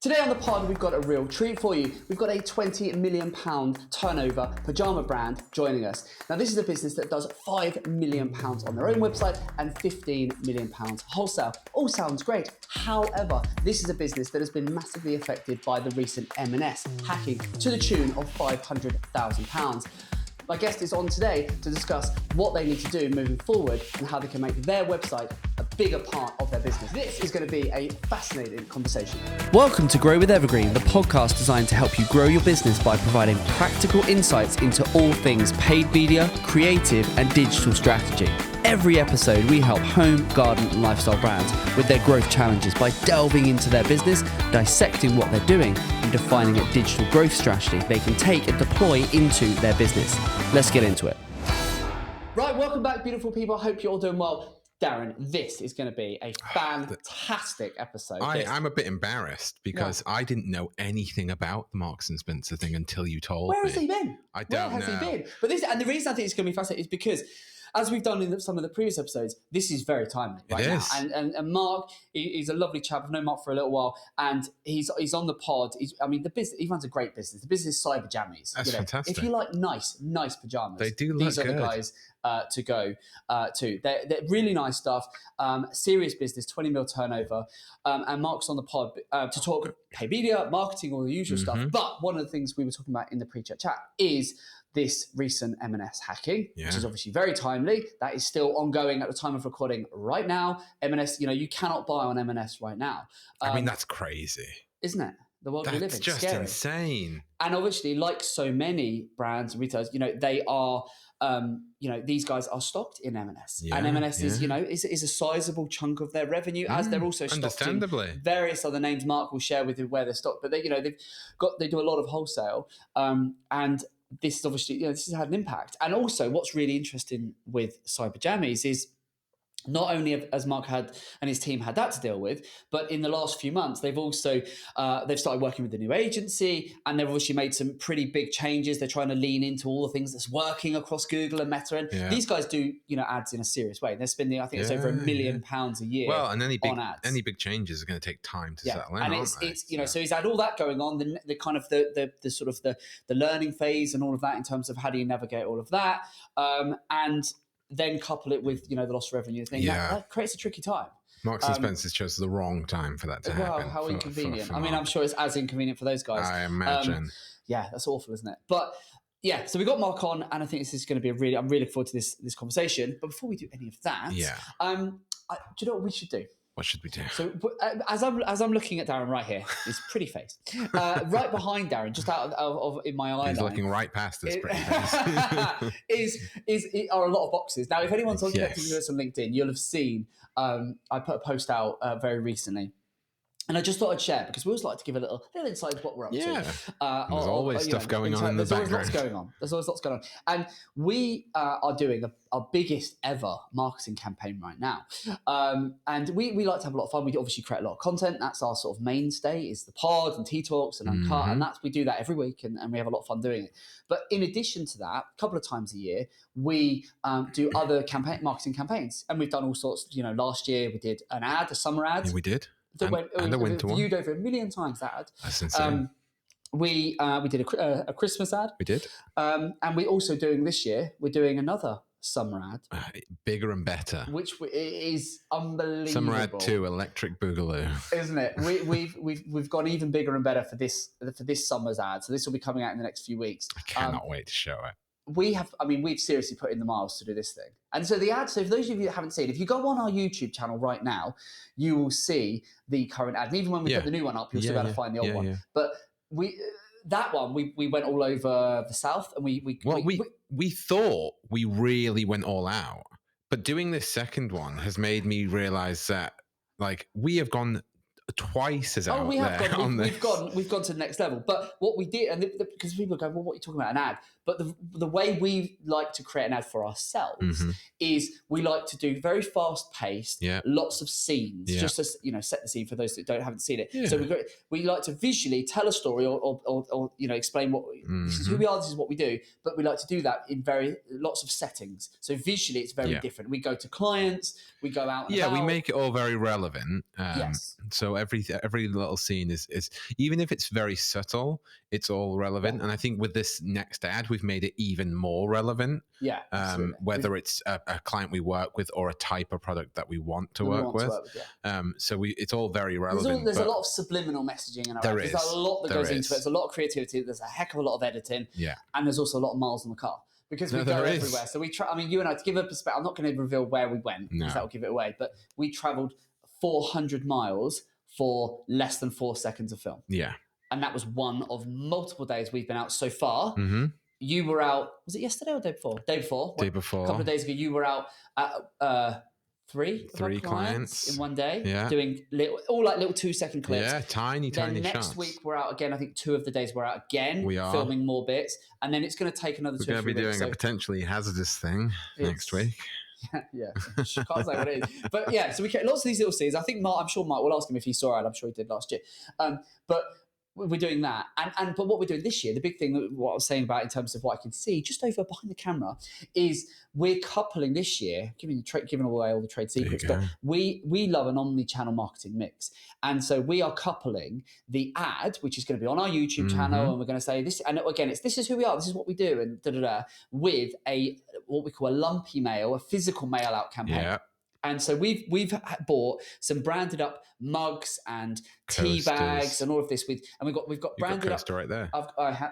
Today on the pod, we've got a real treat for you. We've got a £20 million turnover pajama brand joining us. Now, this is a business that does £5 million on their own website and £15 million wholesale. All sounds great. However, this is a business that has been massively affected by the recent M&S hacking to the tune of £500,000. My guest is on today to discuss what they need to do moving forward and how they can make their website a bigger part of their business. This is going to be a fascinating conversation. Welcome to Grow with Evergreen, the podcast designed to help you grow your business by providing practical insights into all things paid media, creative, and digital strategy. Every episode, we help home, garden, and lifestyle brands with their growth challenges by delving into their business, dissecting what they're doing, and defining a digital growth strategy they can take and deploy into their business. Let's get into it. Right, welcome back, beautiful people. I hope you're all doing well. Darren, this is going to be a fantastic episode. I'm a bit embarrassed because I didn't know anything about the Marks and Spencer thing until you told me. Where has he been? I don't know. Where has he been? But the reason I think it's going to be fascinating is because, as we've done in some of the previous episodes, this is very timely right now. And Mark, he's a lovely chap. I've known Mark for a little while, and he's on the pod. The business, he runs a great business. The business is Cyberjammies. That's fantastic. If you like nice pajamas, they do look these are good. the guys to go to. They're really nice stuff. Serious business, 20 mil turnover, and Mark's on the pod to talk pay media, marketing, all the usual stuff. But one of the things we were talking about in the pre-chat chat is this recent M&S hacking, which is obviously very timely. That is still ongoing at the time of recording right now. M&S, you cannot buy on M&S right now. That's crazy. Isn't it? The world we live in. That's just scary. insane. And obviously, like so many brands and retailers, they are, these guys are stocked in M&S. And M&S is a sizable chunk of their revenue, as they're also stocked in various other names Mark will share with you where they're stocked. But they do a lot of wholesale, and this is obviously, this has had an impact. And also what's really interesting with Cyberjammies is not only has Mark had and his team had that to deal with, but in the last few months, they've also they've started working with a new agency, and they've obviously made some pretty big changes. They're trying to lean into all the things that's working across Google and Meta. And these guys do, ads in a serious way. They're spending, I think it's over £1 million a year. Well, and any big ads. changes are going to take time to settle in. And it's so he's had all that going on. The kind of the sort of the learning phase and all of that in terms of how do you navigate all of that, and then couple it with the lost revenue thing. That creates a tricky time. Marks and Spencer chose the wrong time for that to happen. How inconvenient. I'm sure it's as inconvenient for those guys. I imagine. That's awful, isn't it? But so we got Mark on, and I think this is going to be I'm really looking forward to this conversation. But before we do any of that, do you know what we should do? What should we do? So as I'm looking at Darren right here, his pretty face, right behind Darren, just out of in my eye, he's looking right past this pretty face. Are a lot of boxes. Now, if anyone's on connected with us on LinkedIn, you'll have seen I put a post out very recently. And I just thought I'd share because we always like to give a little insight of what we're up to. There's always stuff going on in the background. There's always lots going on. And we are doing our biggest ever marketing campaign right now. And we like to have a lot of fun. We obviously create a lot of content. That's our sort of mainstay, is the pod and Tea Talks and Uncut. And we do that every week, and we have a lot of fun doing it. But in addition to that, a couple of times a year, we do other marketing campaigns. And we've done all sorts. Last year we did a summer ad. Yeah, we did. That went viewed over 1 million times, that ad. That's insane. We did a Christmas ad. We did. And we're also doing this year, we're doing another summer ad. Bigger and better. Which is unbelievable. Summer ad 2, Electric Boogaloo. Isn't it? We've gone even bigger and better for this summer's ad. So this will be coming out in the next few weeks. I cannot wait to show it. We've seriously put in the miles to do this thing. And so the ad, so for those of you that haven't seen, if you go on our YouTube channel right now, you will see the current ad. And even when we put the new one up, you'll still be able to find the old one. Yeah. But we went all over the South, and we thought we really went all out. But doing this second one has made me realize that we have gone twice as out there. We've gone to the next level. But what we did, and because people go, well, what are you talking about, an ad? But the way we like to create an ad for ourselves is we like to do very fast paced, lots of scenes, just to set the scene for those that haven't seen it. So we like to visually tell a story or explain what this is who we are, this is what we do. But we like to do that in lots of settings. So visually, it's very different. We go to clients, we go out. And we make it all very relevant. Yes. So every little scene is even if it's very subtle, it's all relevant. And I think with this next ad, we've made it even more relevant. Yeah. Whether it's a client we work with or a type of product that we want to work with. So it's all very relevant. There's a lot of subliminal messaging in our ads. There's a lot that goes into it. There's a lot of creativity. There's a heck of a lot of editing. Yeah. And there's also a lot of miles on the car. Because we go everywhere. So we try. I mean, you and I, to give a perspective, I'm not going to reveal where we went because that will give it away. But we travelled 400 miles for less than 4 seconds of film. Yeah. And that was one of multiple days we've been out so far. You were out, was it yesterday or the day before? Day before. Day before. A couple of days ago, you were out at three clients in one day, doing little 2 second clips. Yeah, tiny shots. Next week we're out again. I think 2 of the days we're out again. We are filming more bits, and then it's going to take another 2 or 3 weeks. We're going to be doing a potentially hazardous thing next week. Yeah, can't say what it is, but yeah. So we get lots of these little scenes. I think I'm sure Mark will ask him if he saw it. I'm sure he did last year. But we're doing that, but what we're doing this year, the big thing, what I was saying about in terms of what I can see just over behind the camera, is we're coupling this year, giving away all the trade secrets, but we love an omni-channel marketing mix, and so we are coupling the ad, which is going to be on our YouTube channel, and we're going to say this, and again, this is who we are, this is what we do, and with what we call a lumpy mail, a physical mail out campaign. Yeah. And so we've bought some branded up mugs and tea bags and all of this we've got branded coaster up right there.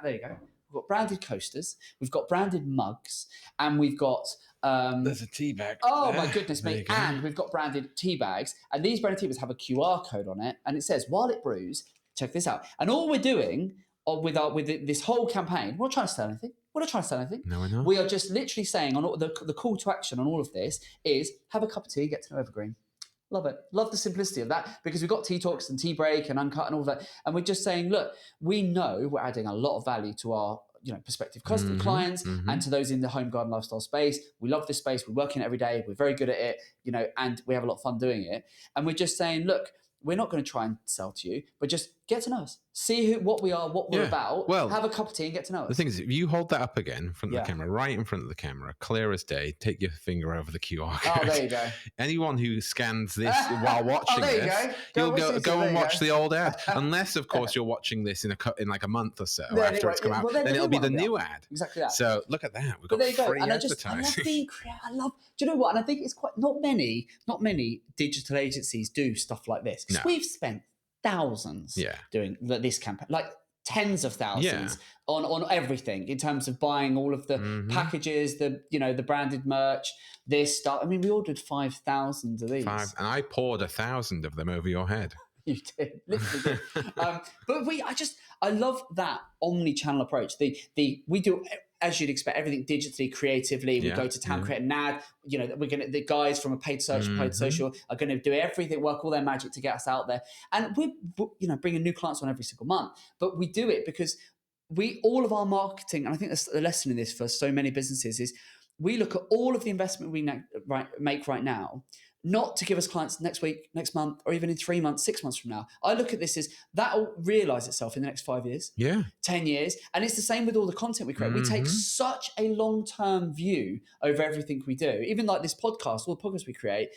There you go. We've got branded coasters, we've got branded mugs, and we've got there's a tea bag. Oh my goodness me! And we've got branded tea bags, and these branded tea bags have a QR code on it, and it says "While it brews." Check this out. And all we're doing with this whole campaign, we're not trying to sell anything. We're not trying to sell anything. No, we're not. We are just literally saying on the call to action on all of this is have a cup of tea, get to know Evergreen. Love it. Love the simplicity of that because we've got tea talks and tea break and uncut and all that. And we're just saying, look, we know we're adding a lot of value to our prospective clients and to those in the home garden lifestyle space. We love this space. We work in it every day. We're very good at it, and we have a lot of fun doing it. And we're just saying, look, we're not going to try and sell to you, but just get to know us. See what we are, what we're about. Well, have a cup of tea and get to know us. The thing is, if you hold that up again in front of the camera, right in front of the camera, clear as day, take your finger over the QR code. Oh, there you go. Anyone who scans this while watching this, you'll go and watch the old ad. Unless, of course, you're watching this in like a month or so after it's come out. Then it'll be the new ad. Exactly that. So look at that. We've got free advertising. I love being creative. Do you know what? And I think it's quite not many digital agencies do stuff like this. Because we've spent thousands doing this campaign, like tens of thousands on everything in terms of buying all of the packages, the branded merch, this stuff. I mean, we ordered 5,000 of these. And I poured 1,000 of them over your head. You did, literally did. But I love that omni-channel approach. We do, as you'd expect, everything digitally, creatively. We go to town, create an ad. The guys from a paid social are going to do everything, work all their magic to get us out there. And we're bringing new clients on every single month. But we do it because all of our marketing, and I think that's the lesson in this for so many businesses, is we look at all of the investment we make right now, not to give us clients next week, next month, or even in 3 months, 6 months from now. I look at this as that will realize itself in the next 5 years, 10 years. And it's the same with all the content we create. We take such a long-term view over everything we do. Even like this podcast, all the podcasts we create,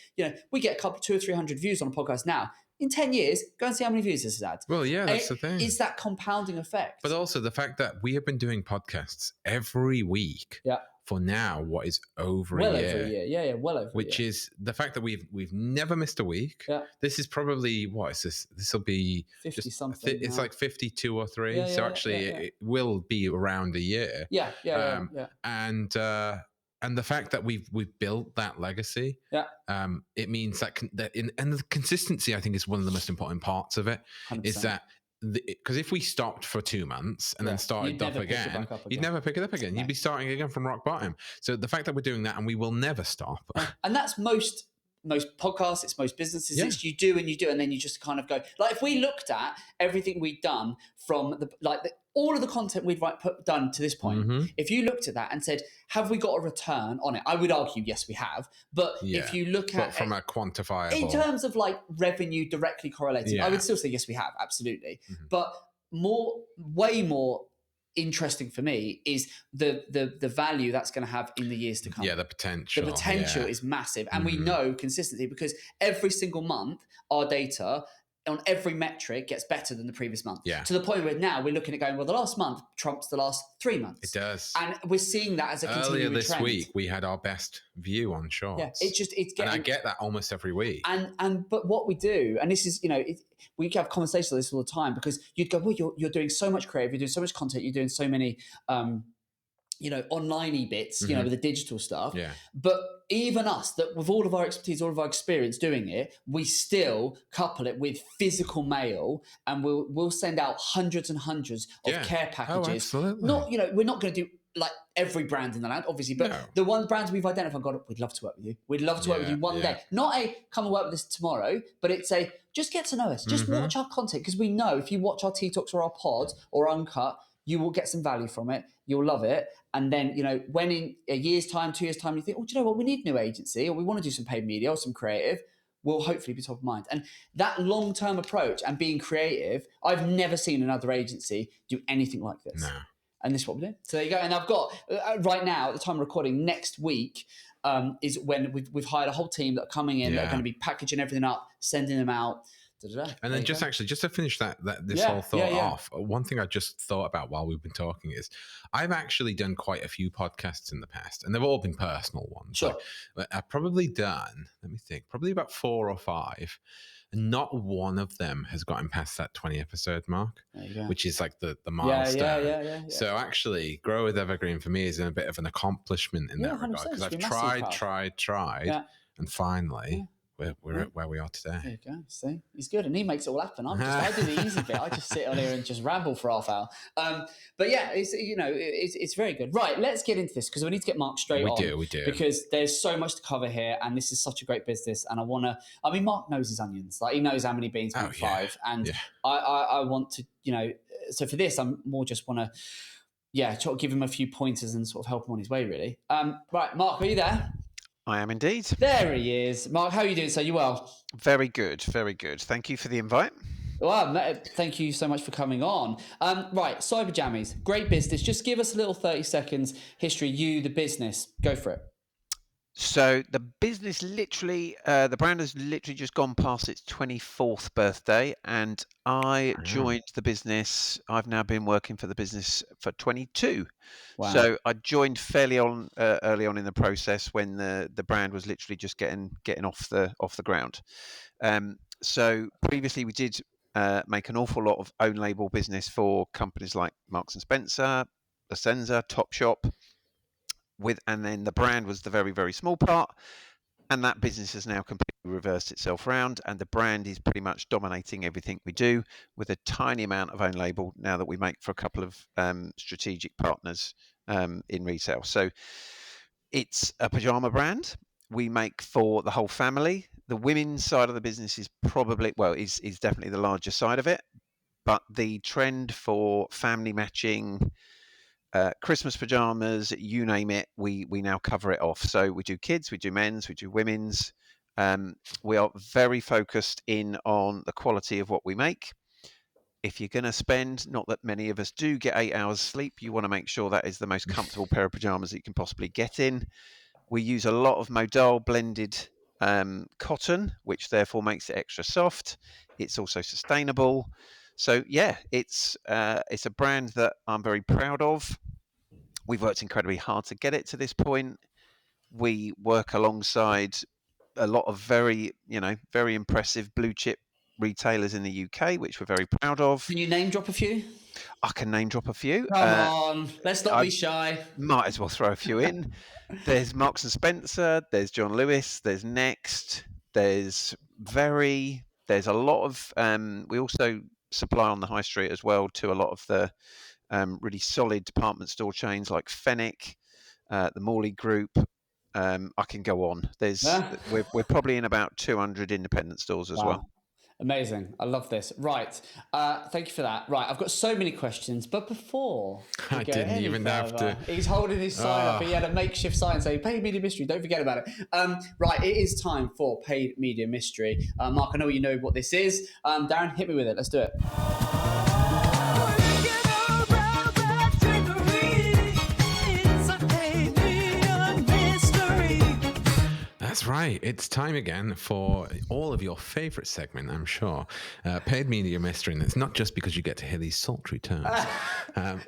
we get 200 or 300 views on a podcast now. In 10 years, go and see how many views this has had. Well, yeah, that's the thing. It's that compounding effect. But also the fact that we have been doing podcasts every week. Yeah. For now, what is over a year? Well over a year, well over a year. Which is the fact that we've never missed a week. Yeah. This is probably, what is this? This will be 50 something. It's like 52 or 3. So actually, it will be around a year. Yeah. And the fact that we've built that legacy, it means that and the consistency, I think, is one of the most important parts of it. 100%. Is that. Because if we stopped for 2 months and then started up again, you'd never pick it up again. You'd be starting again from rock bottom. So the fact that we're doing that and we will never stop. And that's most most podcasts, it's most businesses. It's you do, and then you just kind of go. Like if we looked at everything we'd done from all of the content we've done to this point, if you looked at that and said, have we got a return on it? I would argue, yes, we have. But if you look at from a quantifiable, in terms of like revenue directly correlated, I would still say yes, we have, absolutely. But way more interesting for me is the value that's going to have in the years to come. The potential. The potential is massive, and we know consistently because every single month our data on every metric gets better than the previous month. To the point where now we're looking at going, well, the last month trumps the last 3 months. It does. And we're seeing that as a continuing trend. Earlier this week, we had our best view on shorts. It's getting... And I get that almost every week. But what we do, and this is, we have conversations like this all the time because you'd go, well, you're doing so much creative, you're doing so much content, you're doing so many... online-y bits, with the digital stuff. But even us, that with all of our expertise, all of our experience doing it, we still couple it with physical mail, and we'll send out hundreds and hundreds of care packages. Oh, absolutely. Not, we're not going to do like every brand in the land, obviously, but the one brands we've identified, God, we'd love to work with you. We'd love to work with you one day. Not a come and work with us tomorrow, but it's a just get to know us, just watch our content, because we know if you watch our T-Talks or our pods or Uncut, you will get some value from it. You'll love it. And then, when in a year's time, 2 years' time, you think, oh, do you know what? We need a new agency, or we want to do some paid media or some creative, will hopefully be top of mind. And that long-term approach and being creative, I've never seen another agency do anything like this. No. And this is what we do. So there you go. And I've got, right now, at the time of recording, next week is when we've hired a whole team that are coming in, that are going to be packaging everything up, sending them out. And then just to finish this whole thought off, one thing I just thought about while we've been talking is I've actually done quite a few podcasts in the past, and they've all been personal ones. Sure. Like, I've probably done, let me think, probably about 4 or 5. And not one of them has gotten past that 20 episode mark, which is like the milestone. Yeah. So actually, Grow with Evergreen for me is a bit of an accomplishment in that regard, because I've tried, and finally... We're at where we are today. There you go. See, he's good, and he makes it all happen. I do the easy bit. I just sit on here and just ramble for half hour. But yeah, it's very good. Right, let's get into this because we need to get Mark straight on. We do, because there's so much to cover here, and this is such a great business. And Mark knows his onions. Like he knows how many beans make 5, and I want to, So for this, I'm more just want to, try to give him a few pointers and sort of help him on his way. Really. Right, Mark, are you there? I am indeed. There he is. Mark, how are you doing, sir? You well? Very good, very good. Thank you for the invite. Well, thank you so much for coming on. Right, Cyberjammies, great business. Just give us a little 30 seconds history, you, the business. Go for it. So the business literally, the brand has literally just gone past its 24th birthday, and I joined the business. I've now been working for the business for 22. Wow. So I joined fairly early on in the process when the brand was literally just getting off the ground. So previously we did make an awful lot of own label business for companies like Marks and Spencer, Essenza, Topshop. And then the brand was the very, very small part, and that business has now completely reversed itself around, and the brand is pretty much dominating everything we do, with a tiny amount of own label now that we make for a couple of strategic partners in retail. So it's a pajama brand. We make for the whole family. The women's side of the business is is definitely the larger side of it, but the trend for family matching, Christmas pajamas, you name it, we now cover it off. So we do kids, we do men's, we do women's. We are very focused in on the quality of what we make. If you're going to spend, not that many of us do, get 8 hours sleep, you want to make sure that is the most comfortable pair of pajamas that you can possibly get in. We use a lot of modal blended cotton, which therefore makes it extra soft. It's also sustainable. So yeah, it's a brand that I'm very proud of. We've worked incredibly hard to get it to this point. We work alongside a lot of very impressive blue chip retailers in the UK, which we're very proud of. Can you name drop a few? I can name drop a few. Come on, let's not be shy. Might as well throw a few in. There's Marks and Spencer, there's John Lewis, there's Next, there's Very, there's a lot of, we also supply on the high street as well to a lot of the really solid department store chains like Fenwick, the Morley Group, I can go on. We're probably in about 200 independent stores as well. Amazing. I love this. Right. Thank you for that. Right. I've got so many questions, but before we go any further, he's holding his sign up. He had a makeshift sign saying paid media mystery. Don't forget about it. Right. It is time for paid media mystery. Mark, I know you know what this is. Darren, hit me with it. Let's do it. That's right. It's time again for all of your favorite segment, I'm sure. Paid media mystery. And it's not just because you get to hear these sultry tones.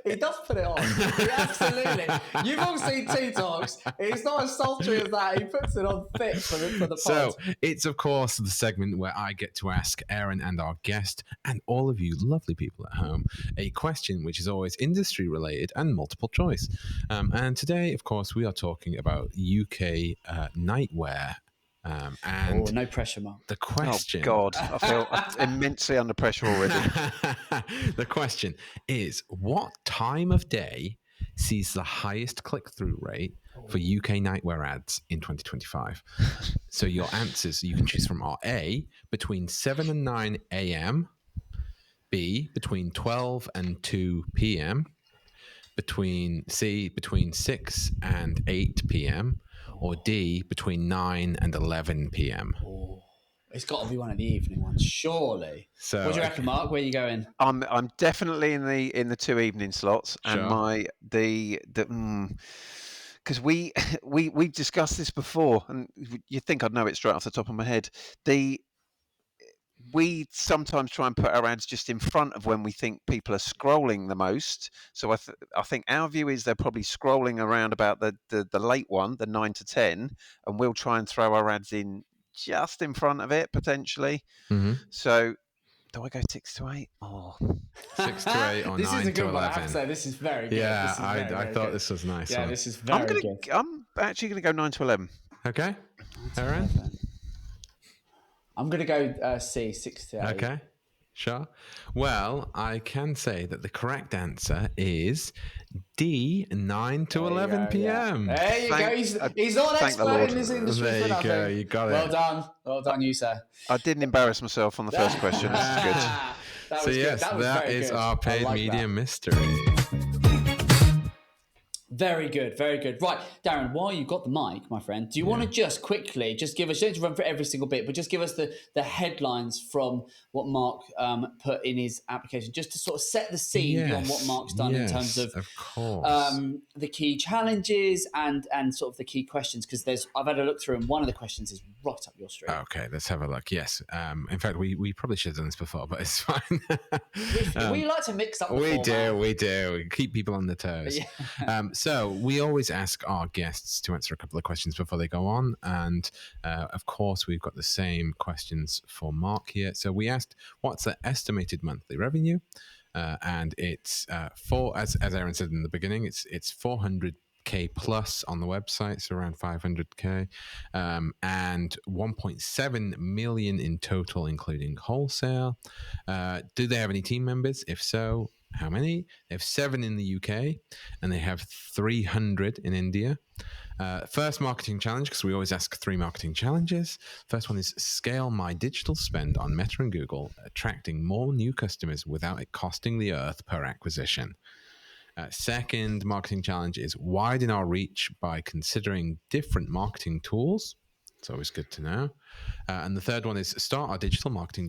He does put it on. He absolutely. You've all seen Tea Talks. It's not as sultry as that. He puts it on thick for the pod. So it's, of course, the segment where I get to ask Aaron and our guest and all of you lovely people at home a question which is always industry related and multiple choice. And today, of course, we are talking about UK nightwear. And no pressure, Mark. The question. Oh God, I feel immensely under pressure already. The question is: what time of day sees the highest click-through rate for UK nightwear ads in 2025? So your answers you can choose from are A, between 7 and 9 a.m., B, between 12 and 2 p.m., between 6 and 8 p.m., or D, between 9 and 11 p.m. Oh, it's got to be one of the evening ones, surely. So, what do you reckon, Mark? Where are you going? I'm definitely in the 2 evening slots, sure. And because we discussed this before, and you'd think I'd know it straight off the top of my head. We sometimes try and put our ads just in front of when we think people are scrolling the most. So I think our view is they're probably scrolling around about the late one, the 9 to 10, and we'll try and throw our ads in just in front of it potentially. Mm-hmm. So do I go 6 to 8? Oh. 6 to 8 or 9 to 11. This is a good one, I have to say. This is very good. Yeah, I thought this was nice. Yeah, this is very good. I'm actually going to go 9 to 11. Okay. Aaron? I'm going to go C, 6 to 8. Okay, sure. Well, I can say that the correct answer is D, 9 to 11 p.m. Yeah. There you go. He's not an expert in this industry. There you go. You got it. Well done, you, sir. I didn't embarrass myself on the first question. This is good. That is our paid media mystery. Very good, very good. Right, Darren, while you've got the mic, my friend, do you want to just quickly give us, you don't have to run through every single bit, but just give us the headlines from what Mark put in his application, just to sort of set the scene beyond what Mark's done in terms of course. The key challenges and sort of the key questions, because I've had a look through and one of the questions is right up your street. Okay, let's have a look. Yes. In fact, we probably should have done this before, but it's fine. We like to mix up the format. We do. We keep people on the toes. Yeah. So we always ask our guests to answer a couple of questions before they go on. And of course, we've got the same questions for Mark here. So we asked, what's the estimated monthly revenue? And it's as Aaron said in the beginning, it's 400K plus on the website, so around 500K, and 1.7 million in total, including wholesale. Do they have any team members? If so, how many? They have 7 in the UK, and they have 300 in India. First marketing challenge, because we always ask 3 marketing challenges. First one is scale my digital spend on Meta and Google, attracting more new customers without it costing the earth per acquisition. Second marketing challenge is widen our reach by considering different marketing tools. It's always good to know. And the third one is start our digital marketing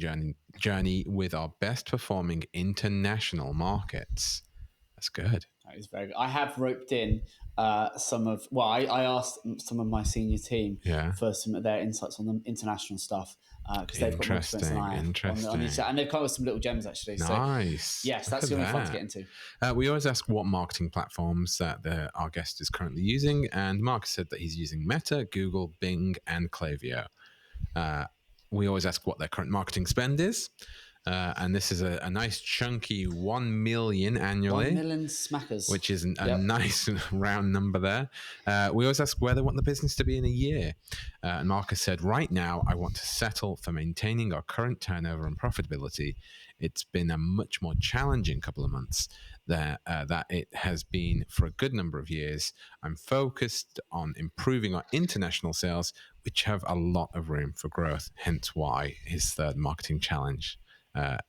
journey with our best performing international markets. That's good. That is very good. I have roped in I asked some of my senior team for some of their insights on the international stuff, because they've got more experience than I have. And they've come with some little gems, actually. Nice. So, yes, that's going to be fun to get into. We always ask what marketing platforms that our guest is currently using, and Mark said that he's using Meta, Google, Bing, and Klaviyo. We always ask what their current marketing spend is. And this is a nice chunky 1 million annually. 1 million smackers. Which is a nice round number there. We always ask where they want the business to be in a year. And Marcus said, right now, I want to settle for maintaining our current turnover and profitability. It's been a much more challenging couple of months. that it has been for a good number of years. I'm focused on improving our international sales, which have a lot of room for growth, hence why his third marketing challenge,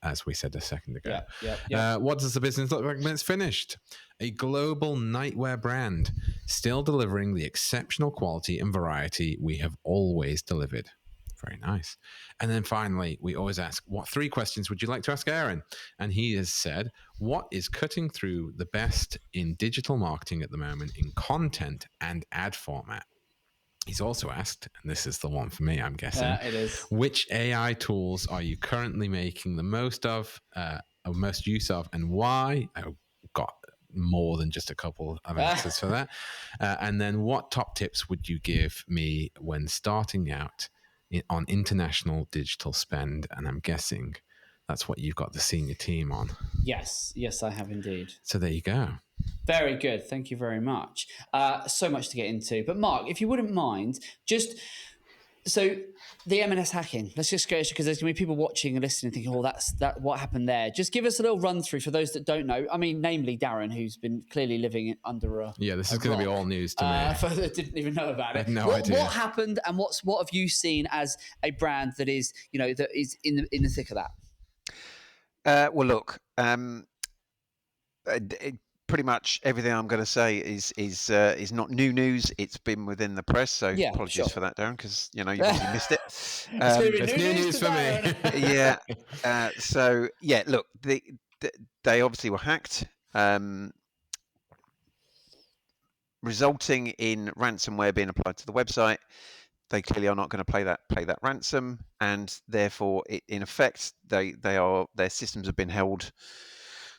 as we said a second ago. What does the business look like when it's finished? A global nightwear brand, still delivering the exceptional quality and variety we have always delivered. Very nice. And then finally, we always ask, what 3 questions would you like to ask Aaron? And he has said, what is cutting through the best in digital marketing at the moment in content and ad format? He's also asked, and this is the one for me, I'm guessing, it is. Which AI tools are you currently making the most of, or most use of, and why? I've got more than just a couple of answers for that. And then what top tips would you give me when starting out on international digital spend? And I'm guessing that's what you've got the senior team on. Yes, I have indeed. So there you go. Very good. Thank you very much. So much to get into. But Mark, if you wouldn't mind, so the M&S hacking, let's just go, because there's going to be people watching and listening thinking, that's what happened there. Just give us a little run through for those that don't know. I mean, namely Darren, who's been clearly living under a this is going to be all news to me. For those that didn't even know about it. No idea. What happened, and what have you seen as a brand that is, that is in the thick of that? Well, look, pretty much everything I'm going to say is not new news. It's been within the press, so apologies for that, Darren, because you've obviously missed it. It's new news for me. So look, they obviously were hacked, resulting in ransomware being applied to the website. They clearly are not going to pay that ransom, and therefore, in effect, their systems have been held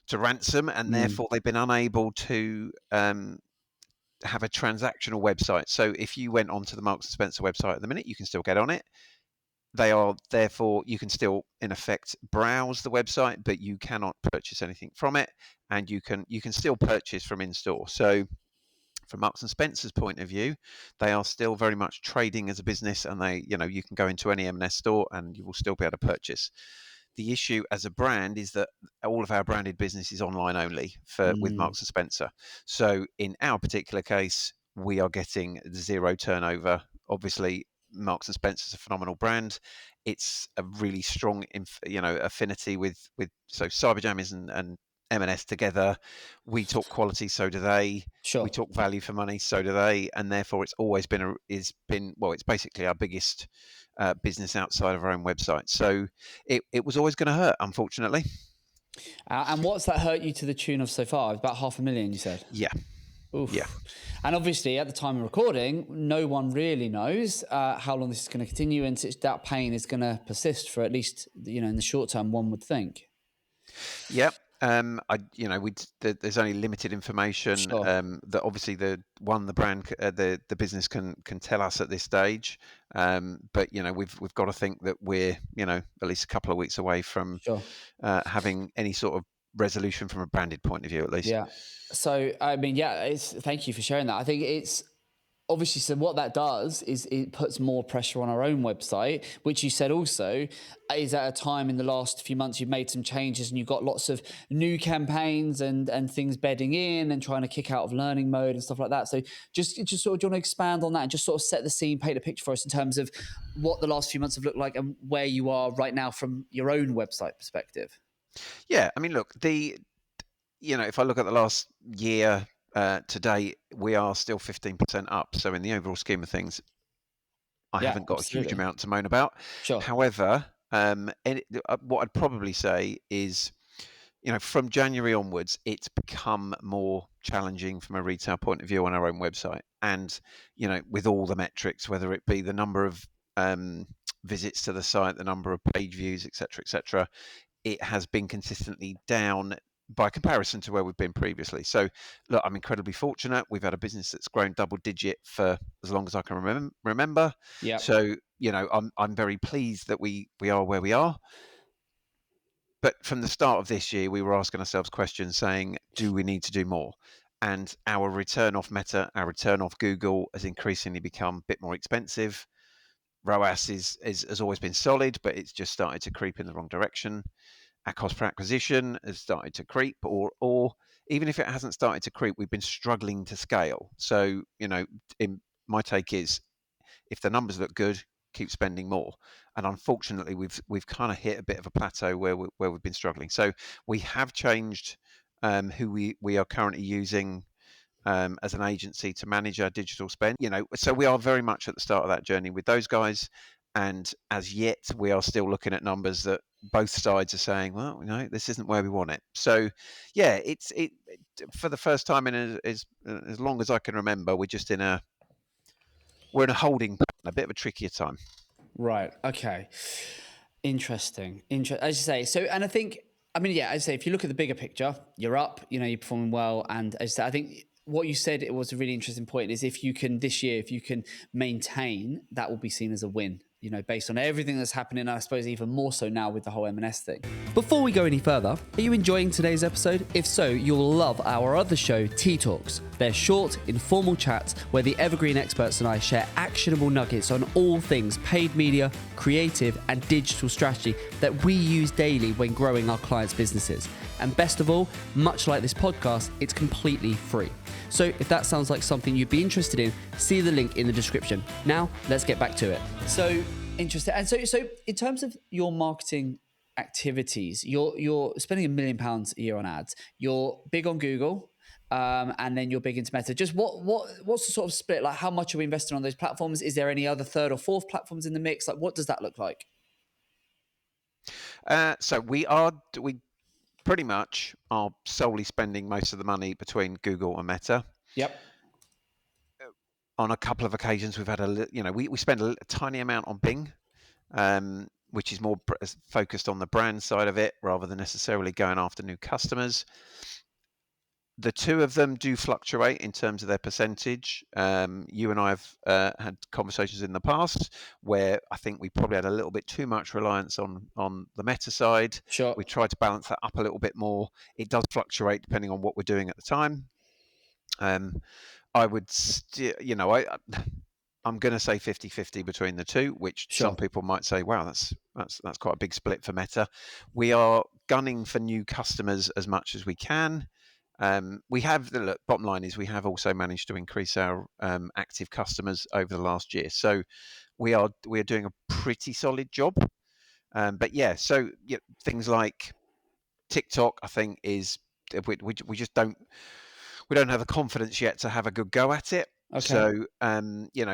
to ransom, and therefore they've been unable to have a transactional website. So if you went onto the Marks & Spencer website at the minute, you can still get on it. Therefore, you can still, in effect, browse the website, but you cannot purchase anything from it, and you can still purchase from in-store. So from Marks & Spencer's point of view, they are still very much trading as a business, and you can go into any M&S store and you will still be able to purchase. The issue as a brand is that all of our branded business is online only with Marks & Spencer. So in our particular case, we are getting 0 turnover. Obviously, Marks & Spencer is a phenomenal brand. It's a really strong, affinity with Cyberjammies and M&S together. We talk quality, so do they. Sure. We talk value for money, so do they. And therefore, it's always been it's basically our biggest business outside of our own website. So it was always going to hurt, unfortunately. And what's that hurt you to the tune of so far? About 500,000, you said? Yeah. Oof. Yeah. And obviously, at the time of recording, no one really knows how long this is going to continue, and that pain is going to persist for at least, in the short term, one would think. Yep. There's only limited information that obviously the brand, the business can tell us at this stage. But we've got to think that we're at least a couple of weeks away from having any sort of resolution from a branded point of view, at least. Yeah. So I mean, thank you for sharing that. I think it's obviously, so what that does is it puts more pressure on our own website, which you said also is at a time in the last few months you've made some changes and you've got lots of new campaigns and things bedding in and trying to kick out of learning mode and stuff like that. So just sort of, do you want to expand on that and just sort of set the scene, paint a picture for us in terms of what the last few months have looked like and where you are right now from your own website perspective? Yeah, I mean, look, if I look at the last year, today we are still 15% up. So in the overall scheme of things, I haven't got a huge amount to moan about. Sure. However, what I'd probably say is, from January onwards, it's become more challenging from a retail point of view on our own website. And, with all the metrics, whether it be the number of visits to the site, the number of page views, et cetera, it has been consistently down by comparison to where we've been previously. So look, I'm incredibly fortunate. We've had a business that's grown double digit for as long as I can remember. Yeah. So, I'm very pleased that we are where we are. But from the start of this year, we were asking ourselves questions saying, do we need to do more? And our return off Meta, our return off Google has increasingly become a bit more expensive. ROAS has always been solid, but it's just started to creep in the wrong direction. our cost per acquisition has started to creep, or even if it hasn't started to creep, we've been struggling to scale. So, my take is, if the numbers look good, keep spending more. And unfortunately, we've kind of hit a bit of a plateau where we've been struggling. So we have changed who we are currently using as an agency to manage our digital spend. So we are very much at the start of that journey with those guys. And as yet, we are still looking at numbers that both sides are saying, well, this isn't where we want it. So, yeah, it for the first time in as long as I can remember, we're in a holding pattern, a bit of a trickier time. Right. Okay. Interesting. As you say. So, and I think, as I say, if you look at the bigger picture, you're up. You're performing well, and as I say, I think what you said, it was a really interesting point, is if you can maintain, that will be seen as a win, based on everything that's happening, and I suppose even more so now with the whole M&S thing. Before we go any further, are you enjoying today's episode? If so, you'll love our other show, Tea Talks. They're short, informal chats where the Evergreen experts and I share actionable nuggets on all things paid media, creative, and digital strategy that we use daily when growing our clients' businesses. And best of all, much like this podcast, it's completely free. So if that sounds like something you'd be interested in, see the link in the description. Now, let's get back to it. So interesting. And so in terms of your marketing activities, you're spending £1 million a year on ads. You're big on Google, and then you're big into Meta. Just what's the sort of split? Like, how much are we investing on those platforms? Is there any other third or fourth platforms in the mix? Like, what does that look like? So we pretty much are solely spending most of the money between Google and Meta. Yep. On a couple of occasions, we've had we spend a tiny amount on Bing, which is more focused on the brand side of it rather than necessarily going after new customers. The two of them do fluctuate in terms of their percentage. You and I have had conversations in the past where I think we probably had a little bit too much reliance on the Meta side. Sure. We tried to balance that up a little bit more. It does fluctuate depending on what we're doing at the time. I would, I'm going to say 50-50 between the two, which some people might say, wow, that's quite a big split for Meta. We are gunning for new customers as much as we can. Bottom line is we have also managed to increase our active customers over the last year. So we are doing a pretty solid job. But yeah, so things like TikTok, I think we just don't have the confidence yet to have a good go at it. Okay. So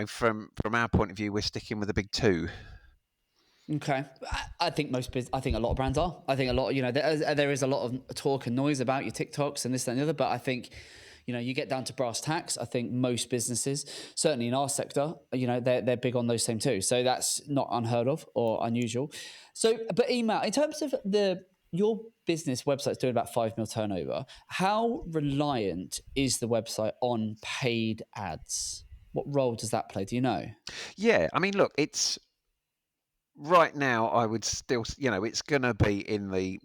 from our point of view, we're sticking with the big two. Okay, I think a lot of brands are. I think a lot, there is a lot of talk and noise about your TikToks and this, that, and the other. But I think, you get down to brass tacks. I think most businesses, certainly in our sector, they're big on those same too. So that's not unheard of or unusual. So, but email, in terms of your business website's doing about 5 mil turnover. How reliant is the website on paid ads? What role does that play? Do you know? Yeah, I mean, look, it's right now. I would still, it's going to be in the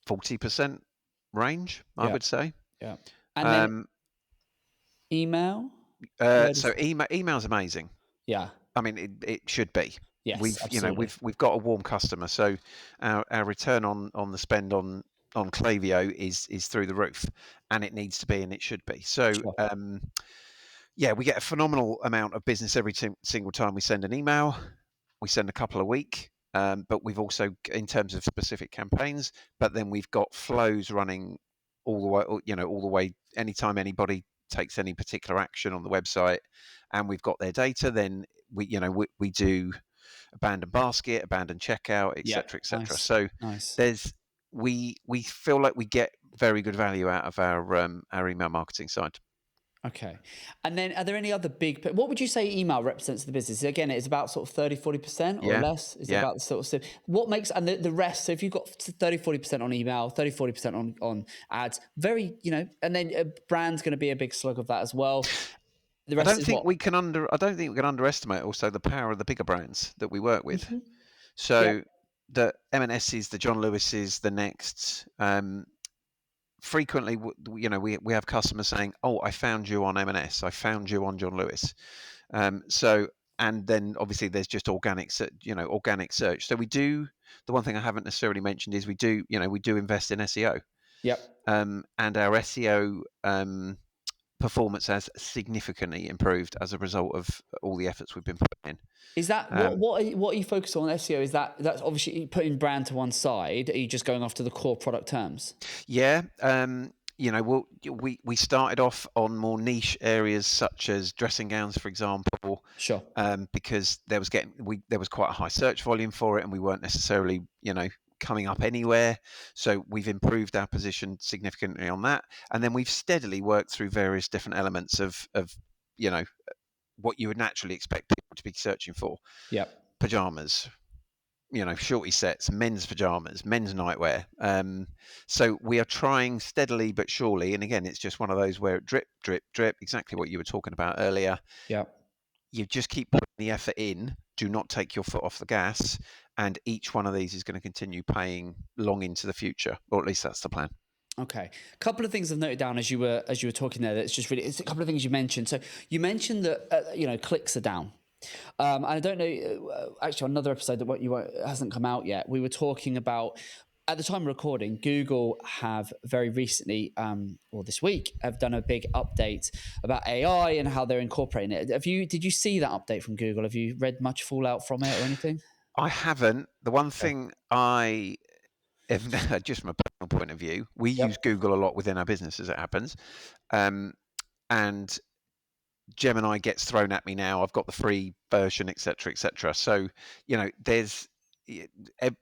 40% range. I would say. Yeah, and then email. Email's amazing. Yeah, I mean, it should be. Yes, we've got a warm customer, so our return on the spend on Klaviyo is through the roof, and it needs to be, and it should be. So we get a phenomenal amount of business every single time we send an email. We send a couple a week, but we've also, in terms of specific campaigns, but then we've got flows running all the way. Anytime anybody takes any particular action on the website, and we've got their data, then we do abandoned basket, abandoned checkout, etc., etc. Nice. So nice. We feel like we get very good value out of our email marketing side. Okay. And then are there any other what would you say email represents the business? Again, it's about sort of 30-40% or less? Is it about the sort of, what makes, and the rest, so if you've got 30-40% on email, 30-40% on ads, very, and then a brand's going to be a big slug of that as well. I don't think we can underestimate also the power of the bigger brands that we work with. Mm-hmm. So the M&S's, the John Lewis's, the Nexts, frequently, we have customers saying, "Oh, I found you on M&S. I found you on John Lewis." So and then obviously there's just organic search. So we do. The one thing I haven't necessarily mentioned is we do invest in SEO. Yep. And our SEO performance has significantly improved as a result of all the efforts we've been putting in. Is that what are you focused on SEO? Is that's obviously putting brand to one side? Are you just going after the core product terms? Yeah. We started off on more niche areas such as dressing gowns, for example. Sure. Because there was quite a high search volume for it, and we weren't necessarily coming up anywhere. So we've improved our position significantly on that, and then we've steadily worked through various different elements of what you would naturally expect people to be searching for. Yep. Pajamas, shorty sets, men's pajamas, men's nightwear. So we are trying steadily but surely, and again, it's just one of those where drip, drip, drip, exactly what you were talking about earlier. Yeah. You just keep putting the effort in. Do not take your foot off the gas, and each one of these is going to continue paying long into the future, or at least that's the plan. Okay, a couple of things I've noted down as you were talking there. It's a couple of things you mentioned. So you mentioned that clicks are down. And I don't know. Actually, on another episode that hasn't come out yet, we were talking about. At the time of recording, Google have very recently, or this week, have done a big update about AI and how they're incorporating it. Did you see that update from Google? Have you read much fallout from it or anything? I haven't. The one thing just from a personal point of view, we use Google a lot within our business, as it happens, and Gemini gets thrown at me now. I've got the free version, etc., etc. So there's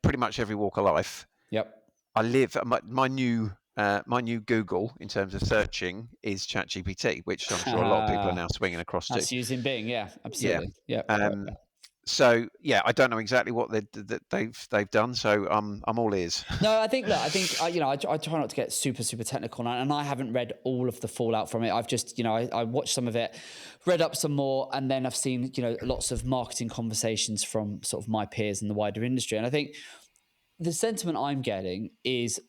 pretty much every walk of life. Yep. I live my new Google in terms of searching is ChatGPT, which I'm sure a lot of people are now swinging across to. That's using Bing, yeah, absolutely. Yeah. So I don't know exactly what they've done. So I'm all ears. No, I think I try not to get super technical, and I haven't read all of the fallout from it. I've just I watched some of it, read up some more, and then I've seen lots of marketing conversations from sort of my peers in the wider industry, and I think the sentiment I'm getting is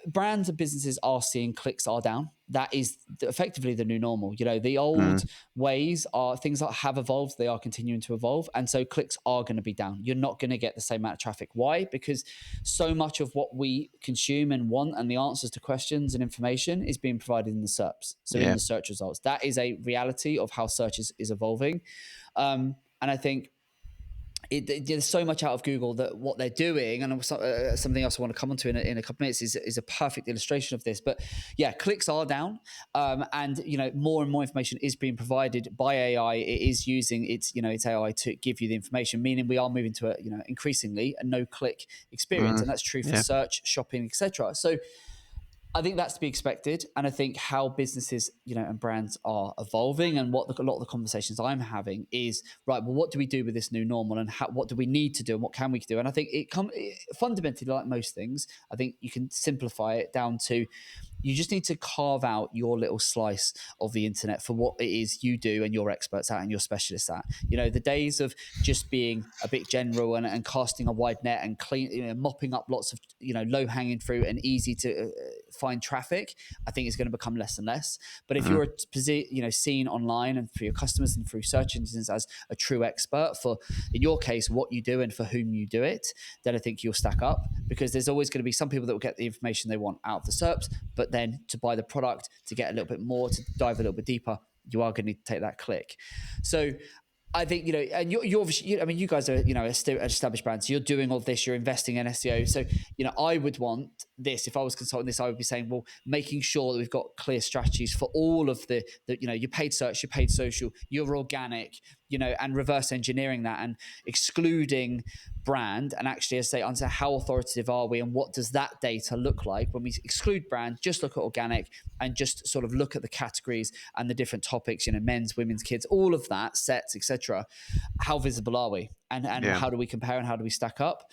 brands and businesses are seeing clicks are down. That is effectively the new normal. The old ways are things that have evolved. They are continuing to evolve. And so clicks are going to be down. You're not going to get the same amount of traffic. Why? Because so much of what we consume and want and the answers to questions and information is being provided in the SERPs. So in the search results, that is a reality of how search is evolving. And I think there's so much out of Google that what they're doing, and something else I want to come on to in a couple of minutes is a perfect illustration of this. But yeah, clicks are down, and more and more information is being provided by AI. It is using its AI to give you the information, meaning we are moving to increasingly a no-click experience, and that's true for search, shopping, etc. So I think that's to be expected, and I think how businesses, and brands are evolving, and what a lot of the conversations I'm having is right. Well, what do we do with this new normal, and what do we need to do, and what can we do? And I think fundamentally, like most things, I think you can simplify it down to you just need to carve out your little slice of the internet for what it is you do and you're experts at and you're specialists at. The days of just being a bit general and casting a wide net and mopping up lots of low hanging fruit and easy to find traffic, I think is going to become less and less. But if you're seen online and for your customers and through search engines as a true expert for, in your case, what you do and for whom you do it, then I think you'll stack up, because there's always going to be some people that will get the information they want out of the SERPs, but then to buy the product, to get a little bit more, to dive a little bit deeper, you are going to need to take that click. So I think, and you're obviously, you guys are, established brands. So you're doing all this, you're investing in SEO. So, I would want this, if I was consulting this, I would be saying, well, making sure that we've got clear strategies for all of the your paid search, your paid social, your organic, and reverse engineering that and excluding brand, and actually say how authoritative are we and what does that data look like when we exclude brand, just look at organic and just sort of look at the categories and the different topics, men's, women's, kids, all of that, sets, etc. How visible are we, and how do we compare and how do we stack up?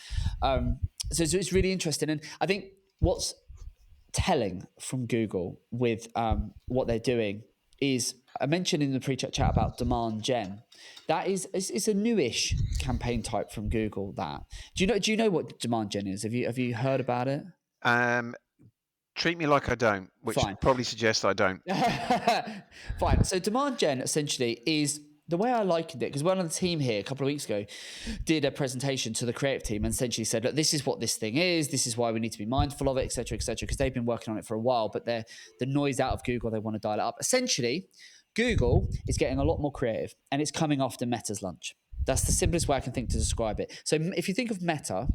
So it's really interesting, and I think what's telling from Google with what they're doing is, I mentioned in the pre-chat about demand gen. That is, it's a newish campaign type from Google. That do you know what demand gen is? Have you heard about it? Treat me like I don't, which probably suggests I don't. Fine. So demand gen essentially is the way I likened it, because one of the team here a couple of weeks ago did a presentation to the creative team and essentially said, look, this is what this thing is. This is why we need to be mindful of it, et cetera, because they've been working on it for a while, but the noise out of Google, they want to dial it up. Essentially, Google is getting a lot more creative and it's coming after Meta's lunch. That's the simplest way I can think to describe it. So if you think of Meta,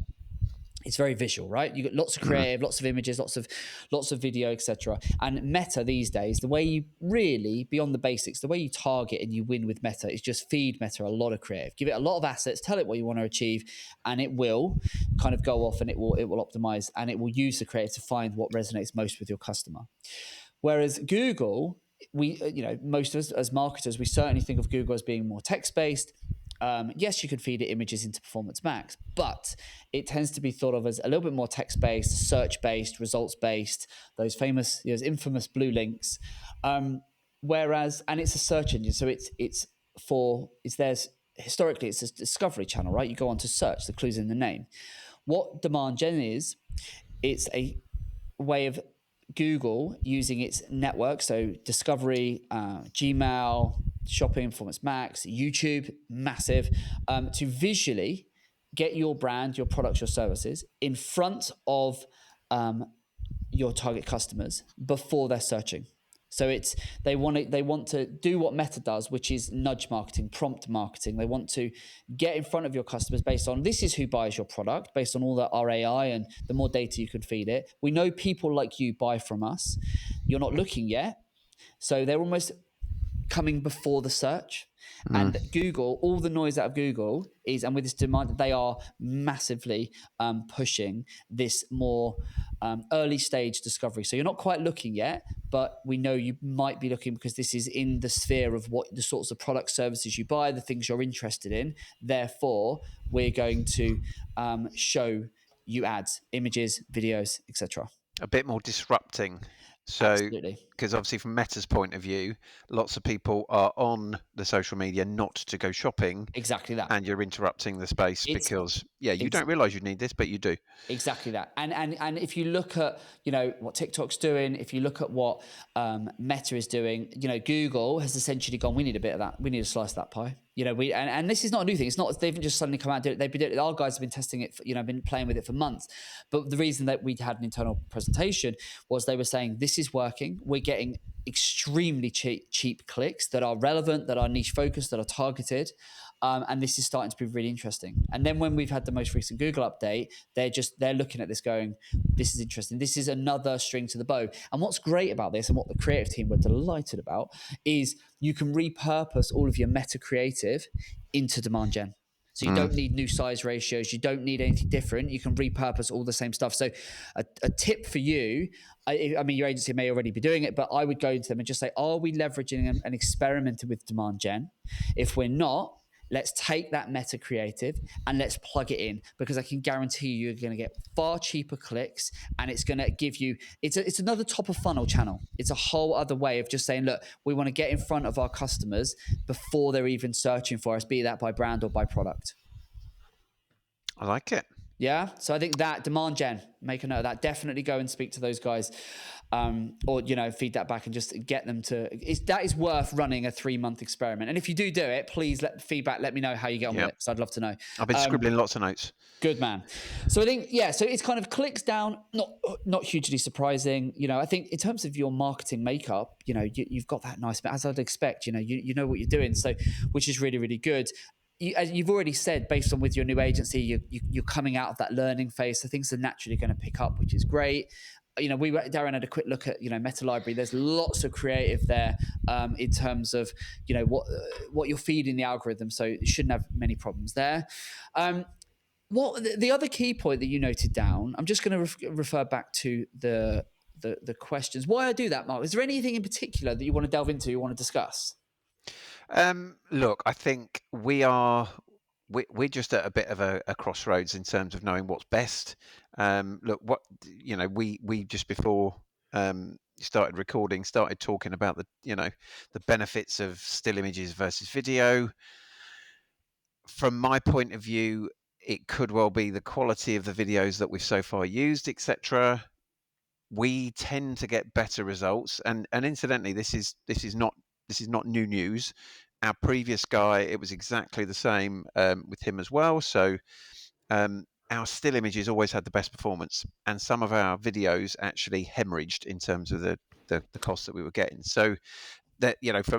it's very visual, right? You got lots of creative, lots of images, lots of video, etc. And Meta these days, the way you really, beyond the basics, the way you target and you win with Meta is just feed Meta a lot of creative, give it a lot of assets, tell it what you want to achieve, and it will kind of go off and it will optimize and it will use the creative to find what resonates most with your customer. Whereas Google, most of us as marketers, we certainly think of Google as being more text-based. Yes, you could feed it images into Performance Max, but it tends to be thought of as a little bit more text-based, search-based, results-based, those infamous blue links. Whereas, and it's a search engine, so historically it's a discovery channel, right? You go on to search, the clues in the name. What Demand Gen is, it's a way of Google using its network, so discovery, Gmail, shopping, Performance Max, YouTube, massive, to visually get your brand, your products, your services in front of your target customers before they're searching. So they want to do what Meta does, which is nudge marketing, prompt marketing. They want to get in front of your customers based on this is who buys your product, based on all the RAI and the more data you can feed it. We know people like you buy from us. You're not looking yet. So they're almost coming before the search. And Google, all the noise out of Google is, and with this demand, they are massively pushing this more early stage discovery. So you're not quite looking yet, but we know you might be looking because this is in the sphere of what the sorts of product services you buy, the things you're interested in. Therefore, we're going to show you ads, images, videos, etc. A bit more disrupting. So, because obviously from Meta's point of view, lots of people are on the social media not to go shopping. Exactly that. And you're interrupting the space because, you don't realize you need this, but you do. Exactly that. And if you look at, what TikTok's doing, if you look at what Meta is doing, Google has essentially gone, we need a bit of that. We need a slice of that pie. And this is not a new thing. It's not, they've just suddenly come out and do it. They've been doing it. Our guys have been testing it, been playing with it for months. But the reason that we had an internal presentation was they were saying, this is working. We're getting extremely cheap clicks that are relevant, that are niche focused, that are targeted. And this is starting to be really interesting. And then when we've had the most recent Google update, they're looking at this going, this is interesting. This is another string to the bow. And what's great about this and what the creative team were delighted about is you can repurpose all of your meta creative into Demand Gen. So you don't need new size ratios. You don't need anything different. You can repurpose all the same stuff. So a tip for you, I mean, your agency may already be doing it, but I would go to them and just say, are we leveraging and experimenting with Demand Gen? If we're not, let's take that meta creative and let's plug it in, because I can guarantee you're going to get far cheaper clicks, and it's going to give you, it's another top of funnel channel. It's a whole other way of just saying, look, we want to get in front of our customers before they're even searching for us, be that by brand or by product. I like it. Yeah. So I think that Demand Gen, make a note of that. Definitely go and speak to those guys. Or feed that back and just get them to. That is worth running a 3-month experiment. And if you do it, please let me know how you get on with it, because I'd love to know. I've been scribbling lots of notes. Good man. So I think so it's kind of clicks down, not hugely surprising. I think in terms of your marketing makeup, you've got that nice, as I'd expect. You know what you're doing, so which is really, really good. As you've already said, based on with your new agency, you're coming out of that learning phase, so things are naturally going to pick up, which is great. Darren had a quick look at Meta Library. There's lots of creative there in terms of what you're feeding the algorithm, so you shouldn't have many problems there. The other key point that you noted down, I'm just going to refer back to the questions. Why I do that, Mark? Is there anything in particular that you want to delve into, you want to discuss? Look, I think we're just at a bit of a crossroads in terms of knowing what's best. Look, we just before started recording, started talking about the benefits of still images versus video. From my point of view, it could well be the quality of the videos that we've so far used, etc. We tend to get better results, and incidentally, this is not new news. Our previous guy, it was exactly the same with him as well. So our still images always had the best performance, and some of our videos actually hemorrhaged in terms of the cost that we were getting. So that,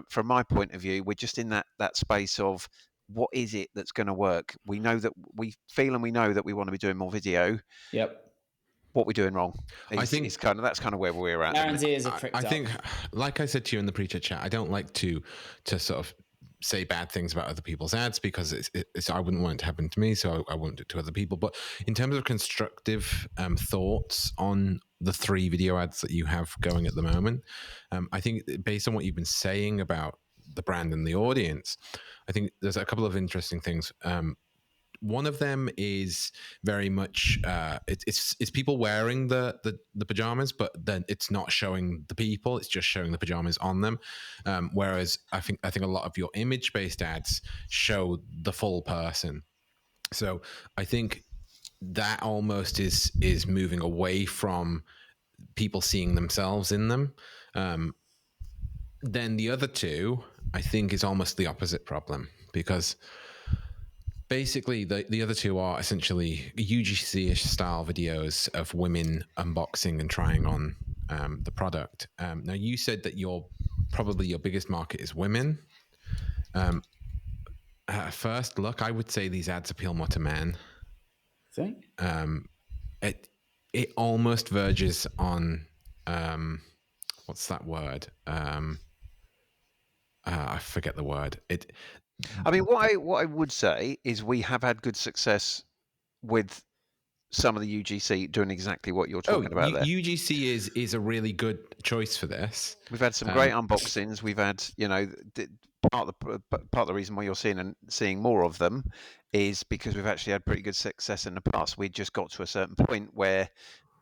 from my point of view, we're just in that space of what is it that's going to work. We know that we feel and we know that we want to be doing more video. Yep. What we're doing wrong. I think that's kind of where we're at. Aaron's ears are pricked up. I think, like I said to you in the pre-chat chat, I don't like to sort of say bad things about other people's ads, because it's I wouldn't want it to happen to me, so I won't do it to other people. But in terms of constructive thoughts on the 3 video ads that you have going at the moment, I think based on what you've been saying about the brand and the audience, I think there's a couple of interesting things. One of them is very much it's people wearing the pajamas, but then it's not showing the people; it's just showing the pajamas on them. Whereas I think a lot of your image-based ads show the full person. So I think that almost is moving away from people seeing themselves in them. Then the other 2, I think, is almost the opposite problem, because basically the other 2 are essentially UGC-ish style videos of women unboxing and trying on the product. Now, you said that probably your biggest market is women. At first look, I would say these ads appeal more to men. Think? It almost verges on what's that word? I forget the word. I mean, what I would say is we have had good success with some of the UGC doing exactly what you're talking about there. UGC is a really good choice for this. We've had some great unboxings. We've had, part of the reason why you're seeing more of them is because we've actually had pretty good success in the past. We just got to a certain point where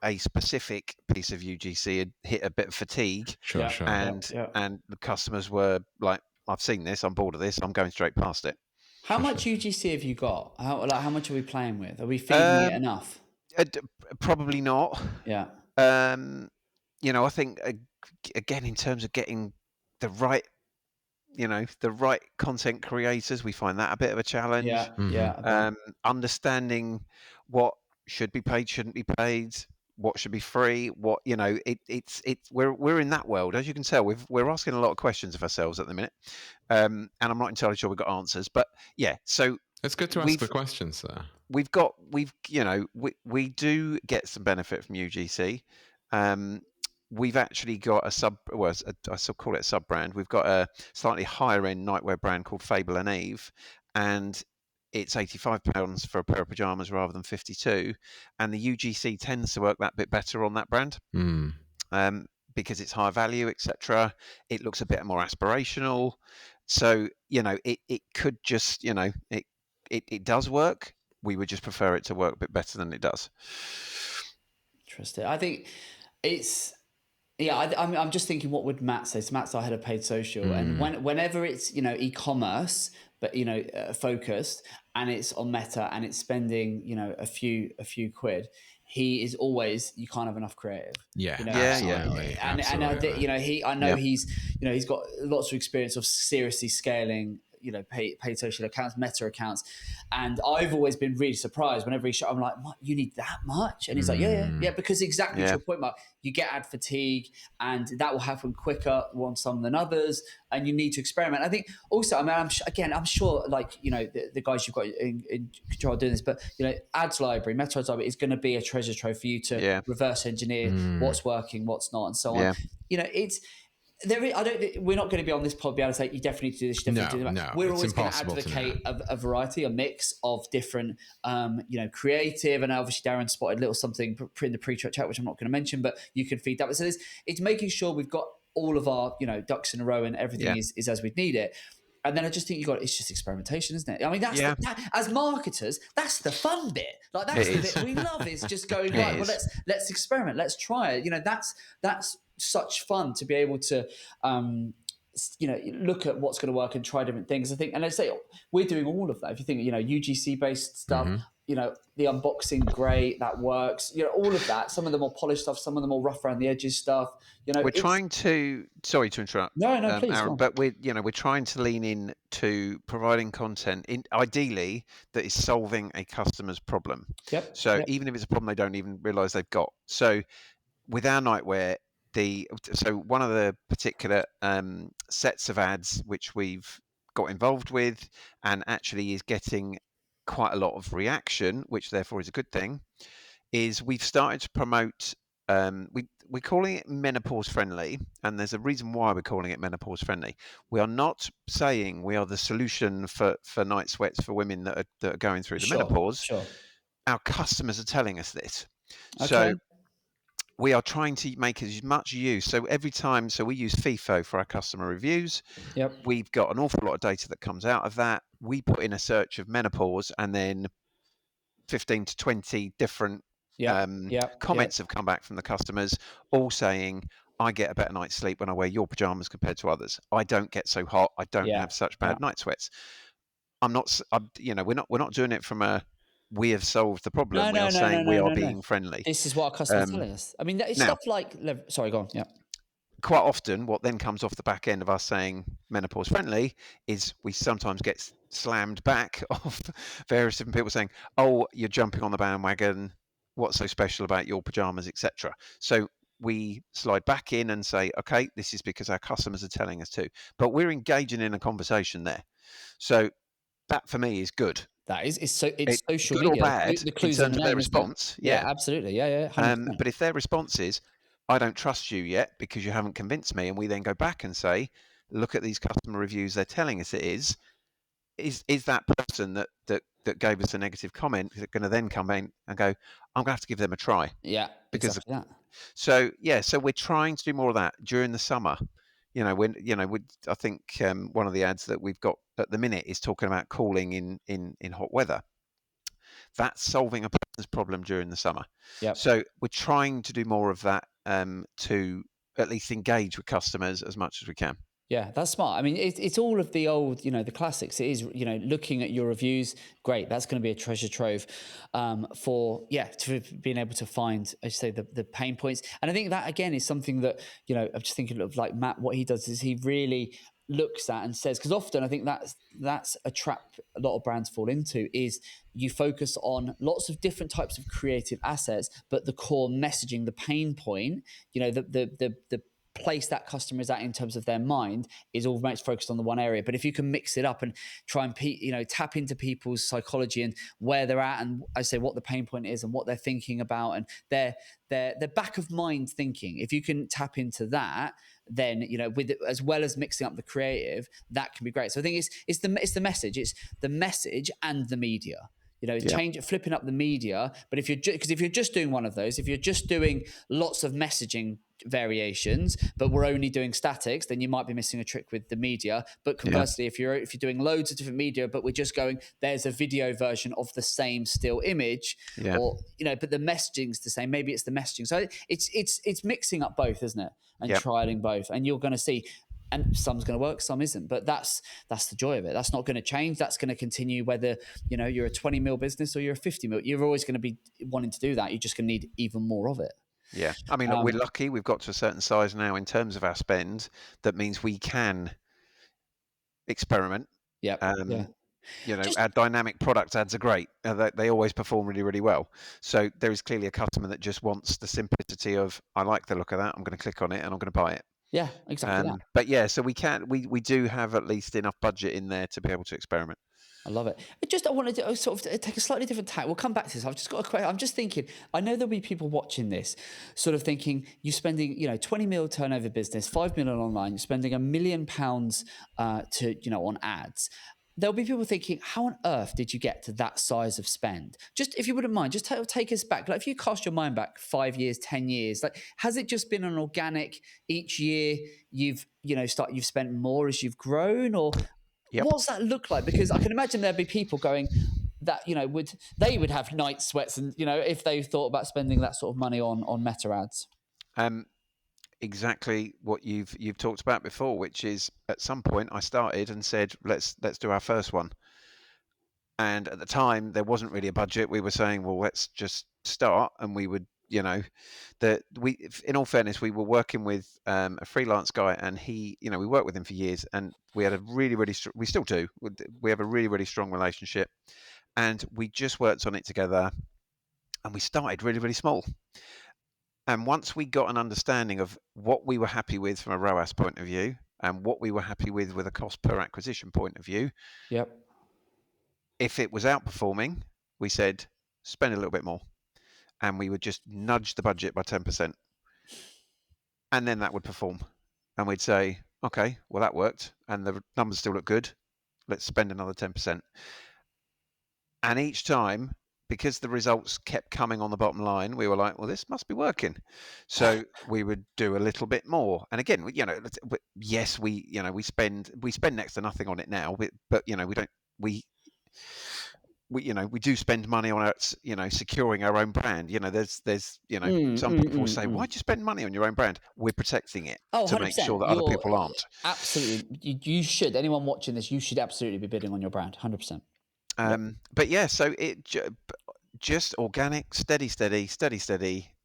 a specific piece of UGC had hit a bit of fatigue, sure. and the customers were like, I've seen this, I'm bored of this, I'm going straight past it. How much UGC have you got? How much are we playing with? Are we feeding it enough? Probably not. Yeah. I think again, in terms of getting the right content creators, we find that a bit of a challenge. Yeah. Mm-hmm. Yeah. Understanding what should be paid, shouldn't be paid, what should be free, what we're in that world, as you can tell. We're asking a lot of questions of ourselves at the minute, and I'm not entirely sure we've got answers. But yeah, so it's good to ask the questions there. We do get some benefit from UGC. We've actually got I still call it a sub brand. We've got a slightly higher end nightwear brand called Fable and Eve, and it's £85 for a pair of pajamas rather than 52, and the UGC tends to work that bit better on that brand because it's high value, etc. It looks a bit more aspirational, so it could just it does work. We would just prefer it to work a bit better than it does. Interesting. I think it's. Yeah, I'm just thinking, what would Matt say? So Matt's our head of paid social, and whenever it's e-commerce, but focused, and it's on Meta, and it's spending a few quid, he is always, you can't have enough creative. Yeah, absolutely. And I know he's got lots of experience of seriously scaling paid social accounts, Meta accounts, and I've always been really surprised whenever he I'm like, you need that much? And he's like, yeah, because exactly to your point, Mark, you get ad fatigue, and that will happen quicker on some than others, and you need to experiment. I think also, I mean, I'm sure, like the guys you've got in control doing this, but ads library, Meta ads library is going to be a treasure trove for you to reverse engineer what's working, what's not, and so on. It's. We're not going to be on this pod be able to say you definitely need to do this, you definitely do that. No, we're always going to advocate a variety, a mix of different, creative, and obviously Darren spotted a little something in the pre-chat chat, which I'm not going to mention, but you can feed that. But so it's making sure we've got all of our ducks in a row and everything is as we'd need it. And then I just think it's just experimentation, isn't it? I mean, that's as marketers, that's the fun bit. Like that's the bit we love, is just going, right, well, let's experiment, let's try it. That's such fun to be able to look at what's going to work and try different things. I think, and let's say we're doing all of that. If you think UGC based stuff, the unboxing, great, that works. All of that. Some of the more polished stuff, some of the more rough around the edges stuff. We're trying to. Sorry to interrupt. No, please, Aaron, but we're trying to lean in to providing content, ideally that is solving a customer's problem. Yep. So even if it's a problem they don't even realise they've got. So with our nightwear, one of the particular sets of ads which we've got involved with, and actually is getting quite a lot of reaction, which therefore is a good thing, is we've started to promote. We're calling it menopause friendly, and there's a reason why we're calling it menopause friendly. We are not saying we are the solution for night sweats for women that are going through the menopause. Sure. Our customers are telling us this. Okay. So we are trying to make as much use. So we use FIFO for our customer reviews. Yep. We've got an awful lot of data that comes out of that. We put in a search of menopause, and then 15 to 20 different comments have come back from the customers, all saying, I get a better night's sleep when I wear your pajamas compared to others. I don't get so hot. I don't have such bad night sweats. We're not doing it from a we have solved the problem. We are saying we are being friendly. This is what our customers are telling us. I mean, it's stuff like. Sorry, go on. Yeah. Quite often, what then comes off the back end of us saying menopause friendly is we sometimes get slammed back off various different people saying, "Oh, you're jumping on the bandwagon. What's so special about your pajamas, etc." So we slide back in and say, "Okay, this is because our customers are telling us to," but we're engaging in a conversation there. So that for me is good. That is, it's social good media. Or bad the clues in terms of their response. Yeah, absolutely. Yeah. 100%. But if their response is, I don't trust you yet because you haven't convinced me, and we then go back and say, look at these customer reviews, they're telling us it is that person that gave us a negative comment going to then come in and go, I'm going to have to give them a try. Yeah, because exactly that. So we're trying to do more of that during the summer. I think one of the ads that we've got at the minute is talking about cooling in hot weather. That's solving a person's problem during the summer. Yep. So we're trying to do more of that to at least engage with customers as much as we can. Yeah, that's smart. I mean, it's all of the old, the classics. It is, looking at your reviews. Great. That's going to be a treasure trove to being able to find, I say, the pain points. And I think that, again, is something that, I'm just thinking of like Matt, what he does is he really looks at and says, because often I think that's a trap a lot of brands fall into, is you focus on lots of different types of creative assets, but the core messaging, the pain point, the place that customer is at in terms of their mind is all much focused on the one area. But if you can mix it up and try and tap into people's psychology and where they're at, and I say what the pain point is and what they're thinking about and their back of mind thinking, if you can tap into that, then with as well as mixing up the creative, that can be great. So I think it's the message and the media. Flipping up the media. But if you're just doing one of those, if you're just doing lots of messaging variations, but we're only doing statics, then you might be missing a trick with the media. But conversely, if you're doing loads of different media, but we're just going, there's a video version of the same still image, or but the messaging's the same. Maybe it's the messaging. So it's mixing up both, isn't it? And trialing both, and you're going to see. And some's going to work, some isn't. But that's the joy of it. That's not going to change. That's going to continue whether you're a 20 mil business or you're a 50 mil. You're always going to be wanting to do that. You're just going to need even more of it. Yeah. I mean, look, we're lucky. We've got to a certain size now in terms of our spend. That means we can experiment. Yeah. Our dynamic product ads are great. They always perform really, really well. So there is clearly a customer that just wants the simplicity of, I like the look of that. I'm going to click on it and I'm going to buy it. Yeah, exactly that. But so we do have at least enough budget in there to be able to experiment. I love it. I wanted to sort of take a slightly different tack. We'll come back to this. I've just got a question. I'm just thinking, I know there'll be people watching this sort of thinking, you're spending, 20 mil turnover business, 5 million online, you're spending £1 million on ads. There'll be people thinking, how on earth did you get to that size of spend? Just, if you wouldn't mind, just take us back. Like, if you cast your mind back 5 years, 10 years, like, has it just been an organic, each year you've spent more as you've grown, or what's that look like? Because I can imagine there'd be people going that, they would have night sweats and, if they thought about spending that sort of money on meta ads. Exactly what you've talked about before, which is at some point I started and said, let's do our first one. And at the time, there wasn't really a budget. We were saying, well, let's just start. And we would, in all fairness, we were working with a freelance guy, and he, we worked with him for years, and we had a really, really, we still do. We have a really, really strong relationship, and we just worked on it together, and we started really, really small. And once we got an understanding of what we were happy with from a ROAS point of view, and what we were happy with a cost per acquisition point of view, yep. If it was outperforming, we said, spend a little bit more. And we would just nudge the budget by 10%. And then that would perform. And we'd say, okay, well, that worked. And the numbers still look good. Let's spend another 10%. And each time, because the results kept coming on the bottom line, we were like, well, this must be working. So we would do a little bit more. And again, yes, we spend next to nothing on it now, but we do spend money on it, securing our own brand. There's some people will say, why'd you spend money on your own brand? We're protecting it to make sure that other people aren't. Absolutely. You should, anyone watching this, you should absolutely be bidding on your brand, 100%. But yeah, so it just organic, steady.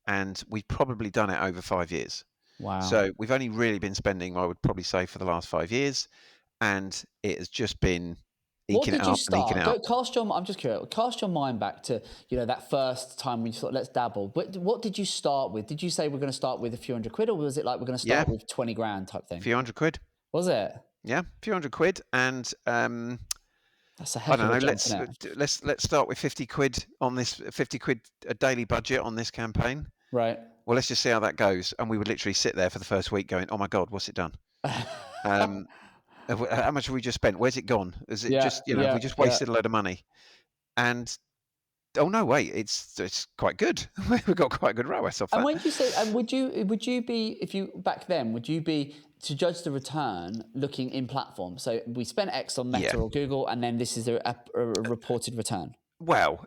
And we've probably done it over 5 years. Wow. So we've only really been spending, I would probably say, for the last 5 years. And it has just been eking it up and eking it up. I'm just curious. Cast your mind back to that first time when you thought, let's dabble. What did you start with? Did you say we're going to start with a few £100, or was it like we're going to start with 20 grand type thing? A few £100. Was it? Yeah, a few £100, and that's a heck of a jump. Let's start with 50 quid on this, 50 quid a daily budget on this campaign. Right. Well, let's just see how that goes. And we would literally sit there for the first week going, oh my God, what's it done? How much have we just spent? Where's it gone? Is it just, we just wasted a load of money? And oh no, wait, it's quite good. We've got quite a good ROAS off that. And when you say, and would you be, if you back then, would you be to judge the return looking in platform? So we spent X on Meta or Google, and then this is a reported return. Well,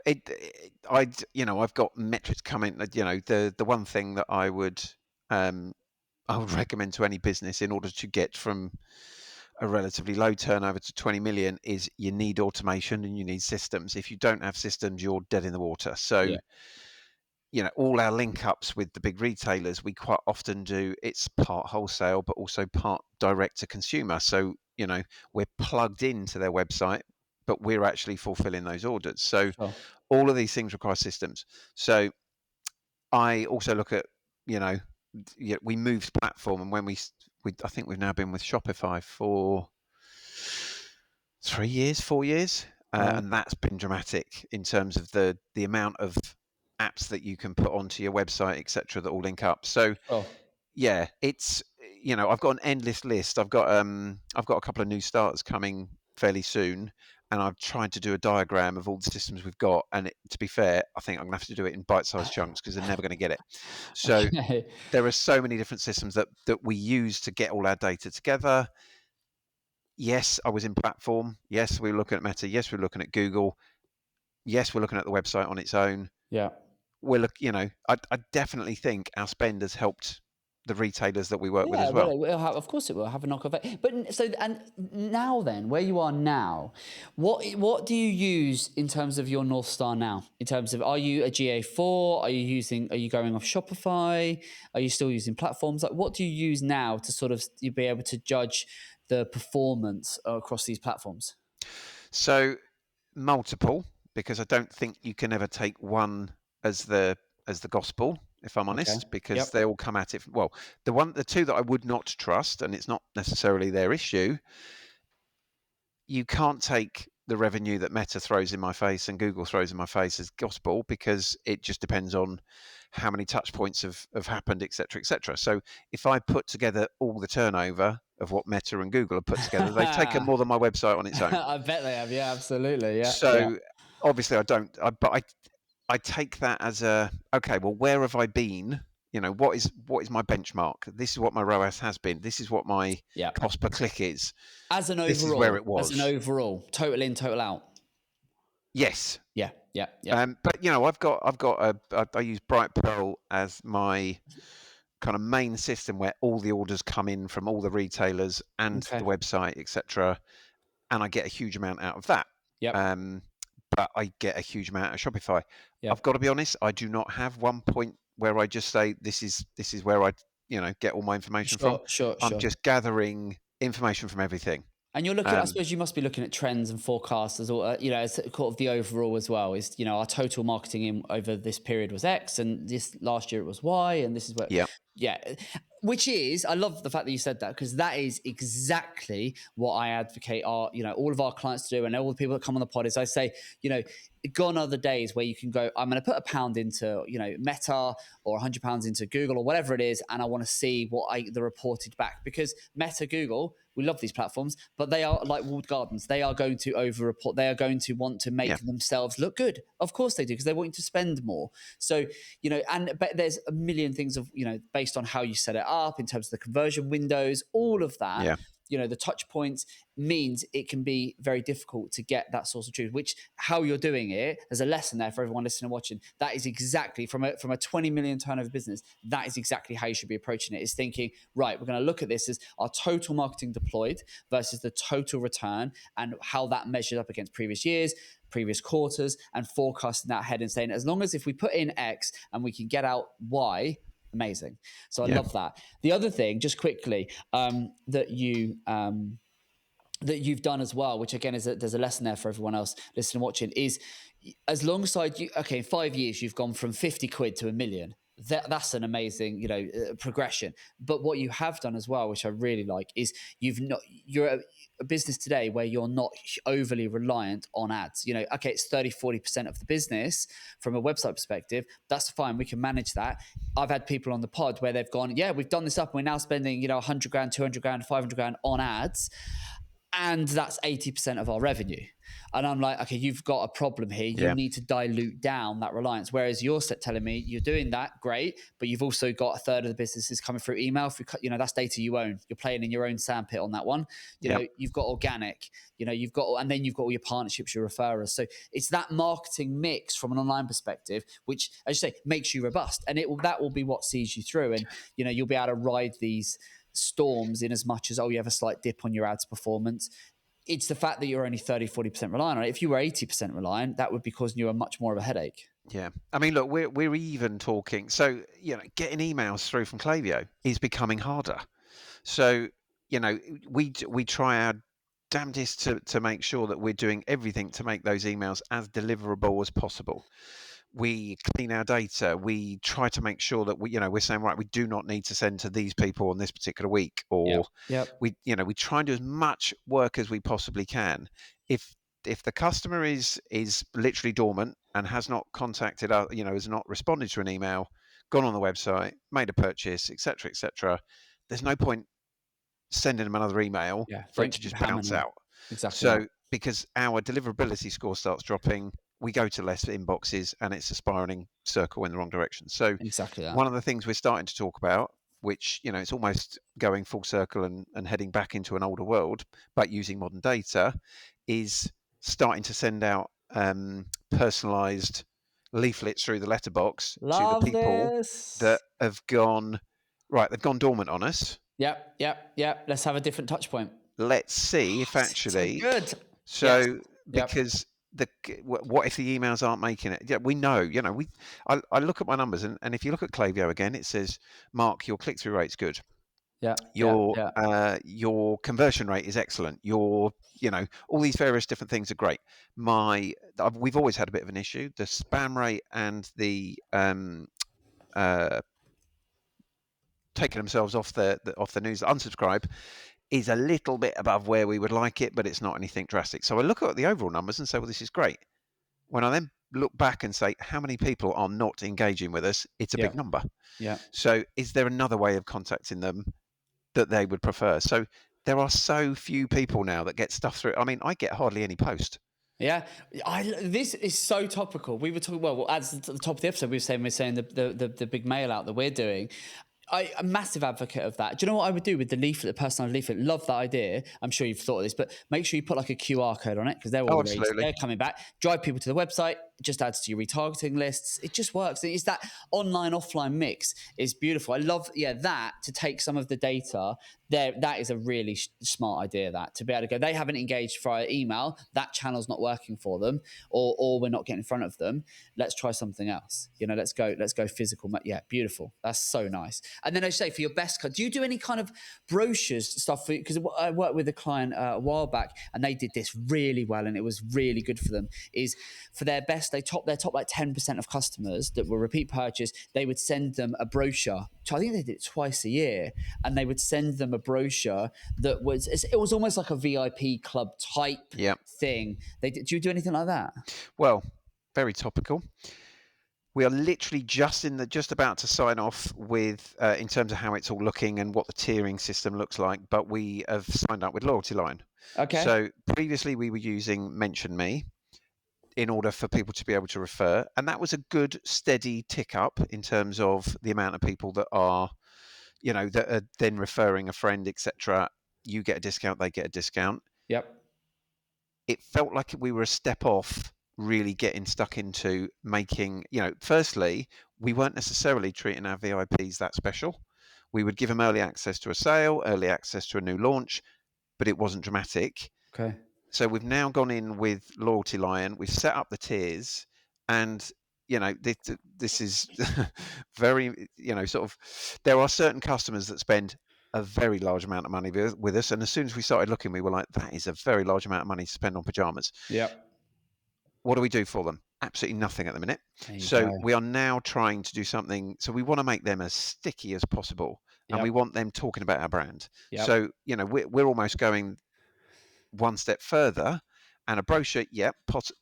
I've got metrics coming. The one thing that I would recommend to any business in order to get from a relatively low turnover to 20 million is you need automation and you need systems. If you don't have systems, you're dead in the water. So, all our link ups with the big retailers, we quite often do, it's part wholesale, but also part direct to consumer. So, we're plugged into their website, but we're actually fulfilling those orders. So all of these things require systems. So I also look at, we moved platform, and when I think we've now been with Shopify for 4 years, and that's been dramatic in terms of the amount of apps that you can put onto your website, etc., that all link up. So it's I've got an endless list. I've got a couple of new starters coming fairly soon, and I've tried to do a diagram of all the systems we've got. And to be fair, I think I'm going to have to do it in bite-sized chunks because they're never going to get it. So there are so many different systems that we use to get all our data together. Yes, I was in platform. Yes, we were looking at Meta. Yes, we were looking at Google. Yes, we're looking at the website on its own. Yeah. I definitely think our spend has helped the retailers that we work with as well. Of course it will have a knock effect. But so, and now then, where you are now, what do you use in terms of your North Star now? In terms of, are you a GA4? Are you going off Shopify? Are you still using platforms? Like, what do you use now to sort of be able to judge the performance across these platforms? So multiple, because I don't think you can ever take one as the gospel, if I'm honest, because they all come at it. Well, the two that I would not trust, and it's not necessarily their issue, you can't take the revenue that Meta throws in my face and Google throws in my face as gospel, because it just depends on how many touch points have happened, et cetera, et cetera. So if I put together all the turnover of what Meta and Google have put together, they've taken more than my website on its own. I bet they have. Yeah, absolutely. Yeah. So obviously I don't, but I take that as okay, well, where have I been? What is my benchmark? This is what my ROAS has been. This is what my cost per click is. As an overall, this is where it was. As an overall, total in, total out. Yes. Yeah. But I use Bright Pearl as my kind of main system where all the orders come in from all the retailers and the website, etc., and I get a huge amount out of that. Yep. but I get a huge amount of Shopify. Yep. I've got to be honest, I do not have one point where I just say this is where I get all my information from. Sure. I'm just gathering information from everything. And you're looking, I suppose you must be looking at trends and forecasts as well, as sort of the overall as well is, our total marketing over this period was X and this last year it was Y and this is where, which is, I love the fact that you said that because that is exactly what I advocate all of our clients to do and all the people that come on the pod is I say, gone are the days where you can go, I'm going to put £1 into, Meta or £100 into Google or whatever it is. And I want to see the reported back because Meta, Google, we love these platforms, but they are like walled gardens. They are going to over-report. They are going to want to make themselves look good. Of course they do, because they want you to spend more. So, but there's a million things of, based on how you set it up in terms of the conversion windows, all of that. Yeah. The touch points means it can be very difficult to get that source of truth, which how you're doing it, there's a lesson there for everyone listening and watching. That is exactly from a 20 million turnover business. That is exactly how you should be approaching it, is thinking, right, we're going to look at this as our total marketing deployed versus the total return and how that measures up against previous years, previous quarters, and forecasting that ahead and saying, as long as if we put in X and we can get out Y, amazing. So I love that. The other thing, just quickly, that you've done as well, which again is there's a lesson there for everyone else listening and watching, is as alongside you. Okay, in 5 years you've gone from 50 quid to $1 million. That's an amazing, progression. But what you have done as well, which I really like, is you're a business today where you're not overly reliant on ads. Okay, it's 30-40% of the business from a website perspective. That's fine. We can manage that. I've had people on the pod where they've gone, we've done this up. And we're now spending, 100 grand, 200 grand, 500 grand on ads. And that's 80% of our revenue. And I'm like, okay, you've got a problem here. You need to dilute down that reliance. Whereas you're telling me you're doing that, great, but you've also got a third of the business is coming through email. That's data you own. You're playing in your own sandpit on that one. You've got organic, and then you've got all your partnerships, your referrers. So it's that marketing mix from an online perspective, which, as you say, makes you robust. And that will be what sees you through. And, you'll be able to ride these storms in as much as, you have a slight dip on your ads performance. It's the fact that you're only 30-40% reliant on it. If you were 80% reliant, that would be causing you a much more of a headache. Yeah. I mean, look, we're even talking. So, getting emails through from Klaviyo is becoming harder. So, we try our damnedest to make sure that we're doing everything to make those emails as deliverable as possible. We clean our data. We try to make sure that we're saying, right, we do not need to send to these people on this particular week, or we try and do as much work as we possibly can. If the customer is literally dormant and has not contacted us, has not responded to an email, gone on the website, made a purchase, etc., there's no point sending them another email for it to just bounce out. Exactly. So because our deliverability score starts dropping, we go to less inboxes and it's a spiraling circle in the wrong direction. So exactly that. One of the things we're starting to talk about, which, it's almost going full circle and heading back into an older world, but using modern data, is starting to send out personalized leaflets through the letterbox to the people that have gone, right, they've gone dormant on us. Yep. Let's have a different touch point. Let's see if actually... So good. So, because... what if the emails aren't making it? Yeah, we know. I look at my numbers, and if you look at Klaviyo again, it says, Mark, your click-through rate's good. Your conversion rate is excellent. Your, all these various different things are great. We've always had a bit of an issue. The spam rate and the taking themselves off the news, unsubscribe, is a little bit above where we would like it, but it's not anything drastic. So I look at the overall numbers and say, well, this is great. When I then look back and say, how many people are not engaging with us? It's a big number. Yeah. So is there another way of contacting them that they would prefer? So there are so few people now that get stuff through. I mean, I get hardly any post. Yeah, this is so topical. We were talking, at the top of the episode, we're saying the big mail out that we're doing. I'm a massive advocate of that. Do you know what I would do with the leaflet, the personalized leaflet? Love that idea. I'm sure you've thought of this, but make sure you put like a QR code on it because they're all they're coming back. Drive people to the website, just adds to your retargeting lists. It just works. It's that online offline mix is beautiful. I love that to take some of the data there. That is a really smart idea, that to be able to go, they haven't engaged via email, that channel's not working for them, or we're not getting in front of them. Let's try something else. Let's go physical. Yeah, beautiful. That's so nice. And then I say, for your best, do you do any kind of brochures stuff? Because I worked with a client a while back, and they did this really well, and it was really good for them. Is for their best, their top like 10% of customers that were repeat purchase, they would send them a brochure. I think they did it twice a year, and they would send them a brochure that was, it was almost like a VIP club type thing. Do you do anything like that? Well, very topical. We are literally just about to sign off with in terms of how it's all looking and what the tiering system looks like, but we have signed up with Loyalty Line. Okay. So previously we were using Mention Me in order for people to be able to refer, and that was a good steady tick up in terms of the amount of people that are, that are then referring a friend, etc. You get a discount, they get a discount. Yep. It felt like we were a step off really getting stuck into making, firstly, we weren't necessarily treating our VIPs that special. We would give them early access to a sale, early access to a new launch, but it wasn't dramatic. Okay. So we've now gone in with Loyalty Lion. We've set up the tiers, and this is very, sort of, there are certain customers that spend a very large amount of money with us, and as soon as we started looking, we were like, that is a very large amount of money to spend on pajamas. Yep. What do we do for them? Absolutely nothing at the minute. So we are now trying to do something. So we want to make them as sticky as possible, and we want them talking about our brand. Yep. So we're almost going one step further, and a brochure,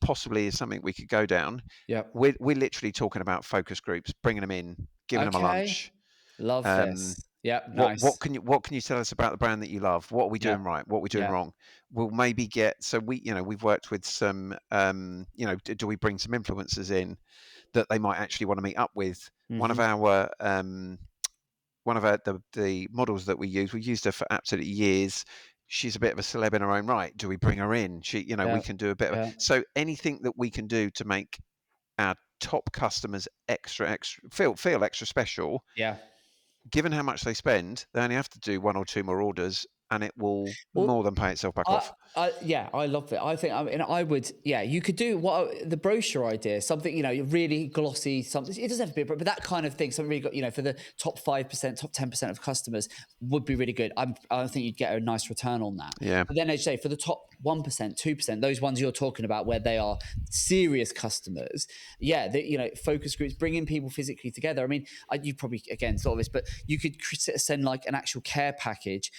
possibly is something we could go down. Yep. We're literally talking about focus groups, bringing them in, giving them a lunch. Love this. Yeah, nice. What can you tell us about the brand that you love? What are we doing right? What are we doing wrong? We'll maybe get, so we've worked with some do we bring some influencers in that they might actually want to meet up with? Mm-hmm. One of the models that we used her for absolutely years. She's a bit of a celeb in her own right. Do we bring her in? We can do a bit of so anything that we can do to make our top customers feel extra special. Yeah. Given how much they spend, they only have to do one or two more orders, and it will more than pay itself back off. I love it. I think, I would, you could do the brochure idea, something, really glossy, something. It doesn't have to be, but that kind of thing, something really, for the top 5%, top 10% of customers would be really good. I think you'd get a nice return on that. Yeah. But then, as you say, for the top 1%, 2%, those ones you're talking about where they are serious customers, focus groups, bringing people physically together. I mean, you probably, again, thought of this, but you could send like an actual care package,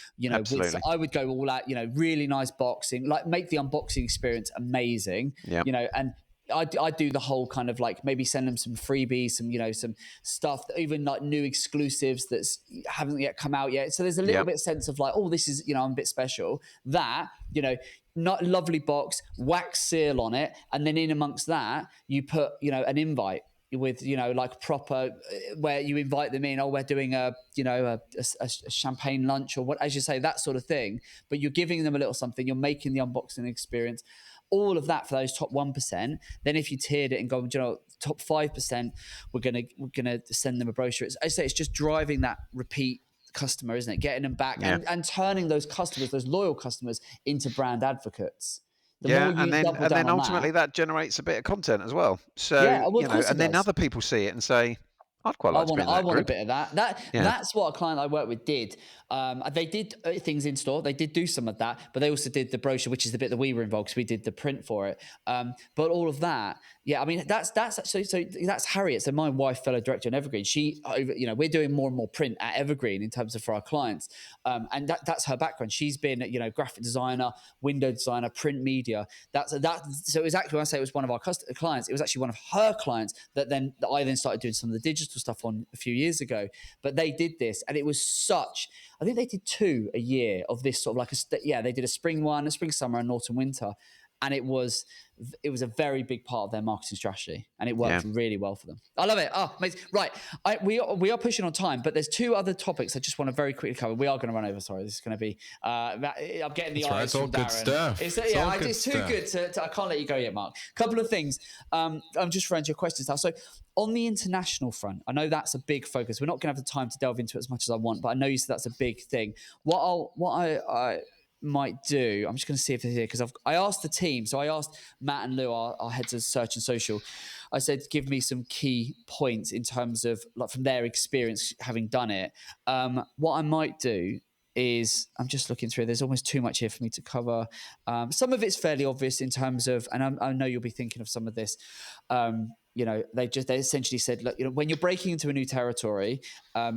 Absolutely. I would go all out, really nice boxing, like make the unboxing experience amazing, and I do the whole kind of like maybe send them some freebies, some stuff, even like new exclusives that haven't yet come out yet. So there's a little bit sense of like, oh, this is, I'm a bit special. That, not lovely box, wax seal on it, and then in amongst that, you put, an invite with, like proper, where you invite them in, we're doing a champagne lunch or what, as you say, that sort of thing, but you're giving them a little something, you're making the unboxing experience, all of that for those top 1%. Then if you tiered it and go, top 5%, we're gonna send them a brochure. I say it's just driving that repeat customer, isn't it? Getting them back and turning those customers, those loyal customers, into brand advocates. And then ultimately that generates a bit of content as well. So and then other people see it and say, I'd quite like to be in that I want group. A bit of that. That's what a client I worked with did. They did things in store. They did do some of that, but they also did the brochure, which is the bit that we were involved because we did the print for it. But all of that, I mean, that's Harriet. So my wife, fellow director in Evergreen, we're doing more and more print at Evergreen in terms of for our clients, and that's her background. She's been, graphic designer, window designer, print media. So it was actually, when I say it was one of our clients, it was actually one of her clients that I then started doing some of the digital stuff on a few years ago. But they did this, and it was I think they did 2 a year of this sort of like they did a spring one, a spring, summer, and autumn, winter. and it was a very big part of their marketing strategy, and it worked really well for them. I love it. Oh, amazing. Right. We are pushing on time, but there's 2 other topics I just want to very quickly cover. We are going to run over. Sorry, this is going to be, I'm getting the eyes from Darren. It's all good stuff. It's too good to, I can't let you go yet, Mark. Couple of things. I'm just referring to your questions now. So on the international front, I know that's a big focus. We're not going to have the time to delve into it as much as I want, but I know you said that's a big thing. What I might do, I'm just going to see if they're here, because I asked the team. So I asked Matt and Lou, our heads of search and social. I said, give me some key points in terms of, like, from their experience having done it. What I might do is, I'm just looking through, there's almost too much here for me to cover. Some of it's fairly obvious in terms of, and I know you'll be thinking of some of this, they essentially said, look, when you're breaking into a new territory,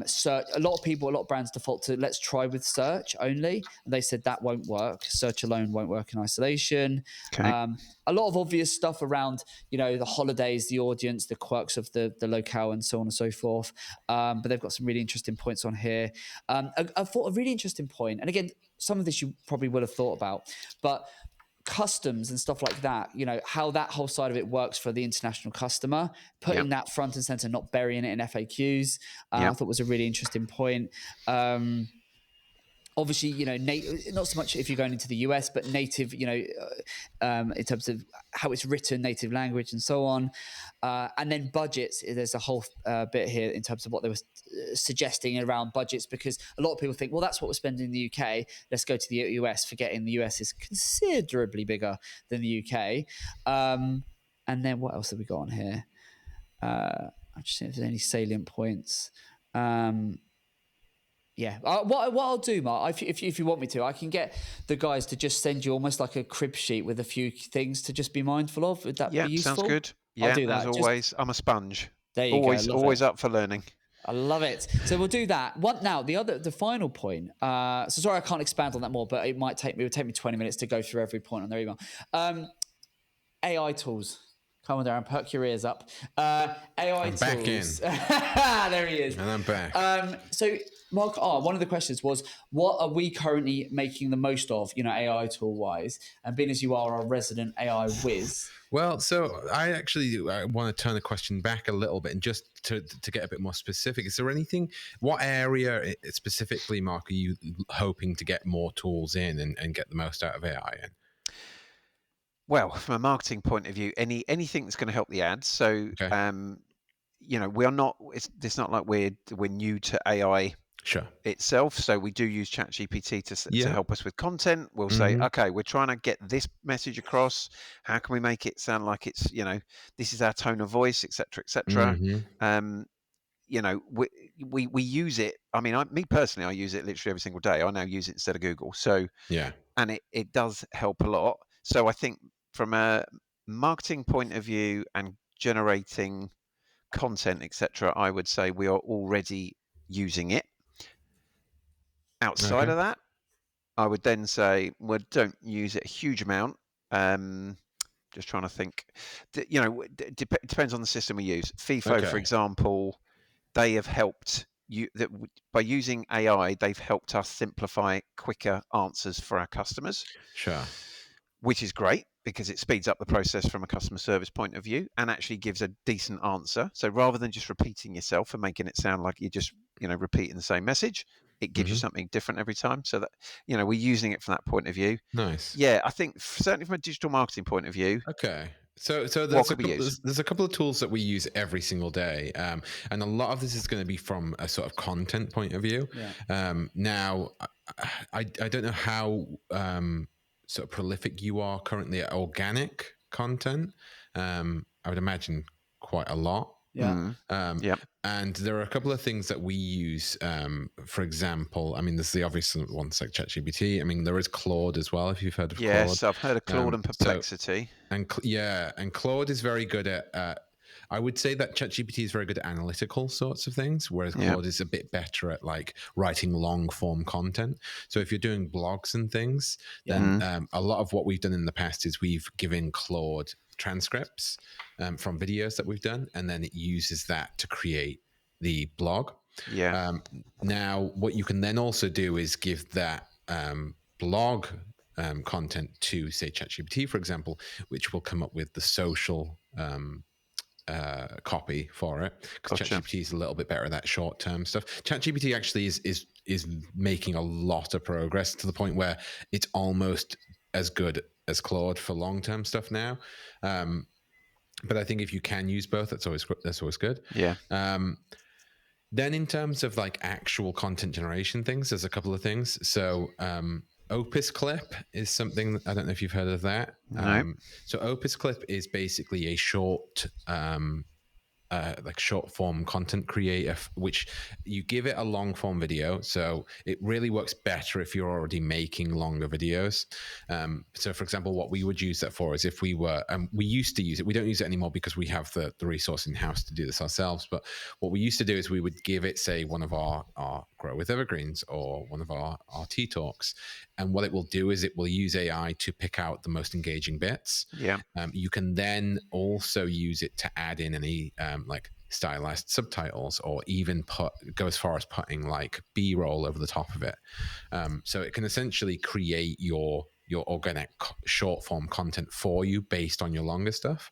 search, a lot of brands default to let's try with search only. And they said that won't work. Search alone won't work in isolation. Okay. A lot of obvious stuff around, the holidays, the audience, the quirks of the locale, and so on and so forth. But they've got some really interesting points on here. I thought a really interesting point, and again, some of this you probably will have thought about, but customs and stuff like that, how that whole side of it works for the international customer, putting that front and center, not burying it in FAQs. I thought was a really interesting point. Obviously, not so much if you're going into the US, but native, in terms of how it's written, native language and so on. And then budgets, there's a whole bit here in terms of what they were suggesting around budgets, because a lot of people think, well, that's what we're spending in the UK. Let's go to the US, forgetting the US is considerably bigger than the UK. And then what else have we got on here? I'm just seeing if there's any salient points. What I'll do, Mark, if you want me to, I can get the guys to just send you almost like a crib sheet with a few things to just be mindful of. Would that be useful? Sounds good. Yeah, I'll do that. As always, I'm a sponge. There you go. Always it. Up for learning. I love it. So we'll do that. Now, the final point. So sorry, I can't expand on that more, but it would take me 20 minutes to go through every point on their email. AI tools. Come on, Darren, perk your ears up. AI I'm tools. Back in. There he is. And I'm back. So, Mark, one of the questions was, what are we currently making the most of, AI tool-wise? And being as you are a resident AI whiz. Well, so I want to turn the question back a little bit, and just to get a bit more specific. Is there anything, what area specifically, Mark, are you hoping to get more tools in and get the most out of AI in? Well, from a marketing point of view, anything that's going to help the ads. So, we're not. It's not like we're new to AI itself. So we do use ChatGPT to help us with content. We'll say, okay, we're trying to get this message across. How can we make it sound like it's this is our tone of voice, etc., etc. We use it. I mean, me personally, I use it literally every single day. I now use it instead of Google. So and it does help a lot. So I think, from a marketing point of view and generating content, etc., I would say we are already using it. Outside of that, I would then say, well, don't use it a huge amount. Just trying to think. It depends on the system we use. FIFO, for example, they have helped you by using AI. They've helped us simplify quicker answers for our customers. Sure. Which is great, because it speeds up the process from a customer service point of view and actually gives a decent answer. So rather than just repeating yourself and making it sound like you're just, repeating the same message, it gives you something different every time. So that, we're using it from that point of view. Nice. Yeah, I think certainly from a digital marketing point of view. Okay. So there's a couple of tools that we use every single day. And a lot of this is going to be from a sort of content point of view. Yeah. Now, I don't know how sort of prolific you are currently at organic content. I would imagine quite a lot. Yeah. And there are a couple of things that we use. For example, I mean, there's the obvious ones like ChatGPT. I mean, there is Claude as well, if you've heard of Claude. Yes, I've heard of Claude and Perplexity. And Claude is very good at I would say that ChatGPT is very good at analytical sorts of things, whereas Claude is a bit better at like writing long form content. So if you're doing blogs and things, then a lot of what we've done in the past is we've given Claude transcripts from videos that we've done, and then it uses that to create the blog. Yeah. Now, what you can then also do is give that blog content to, say, ChatGPT, for example, which will come up with the social copy for it, because ChatGPT is a little bit better at that short-term stuff. ChatGPT actually is making a lot of progress to the point where it's almost as good as Claude for long-term stuff now. But I think if you can use both, that's always good. Yeah. Then in terms of like actual content generation things, there's a couple of things. So Opus Clip is something, I don't know if you've heard of that. No. So Opus Clip is basically a short form content creator, which you give it a long form video. So it really works better if you're already making longer videos. So for example, what we would use that for is if we were, we used to use it, we don't use it anymore because we have the resource in house to do this ourselves. But what we used to do is we would give it, say, one of our Grow with Evergreens or one of our Tea Talks. And what it will do is it will use AI to pick out the most engaging bits. Yeah. You can then also use it to add in any like stylized subtitles, or even go as far as putting like B-roll over the top of it. So it can essentially create your organic short form content for you based on your longer stuff.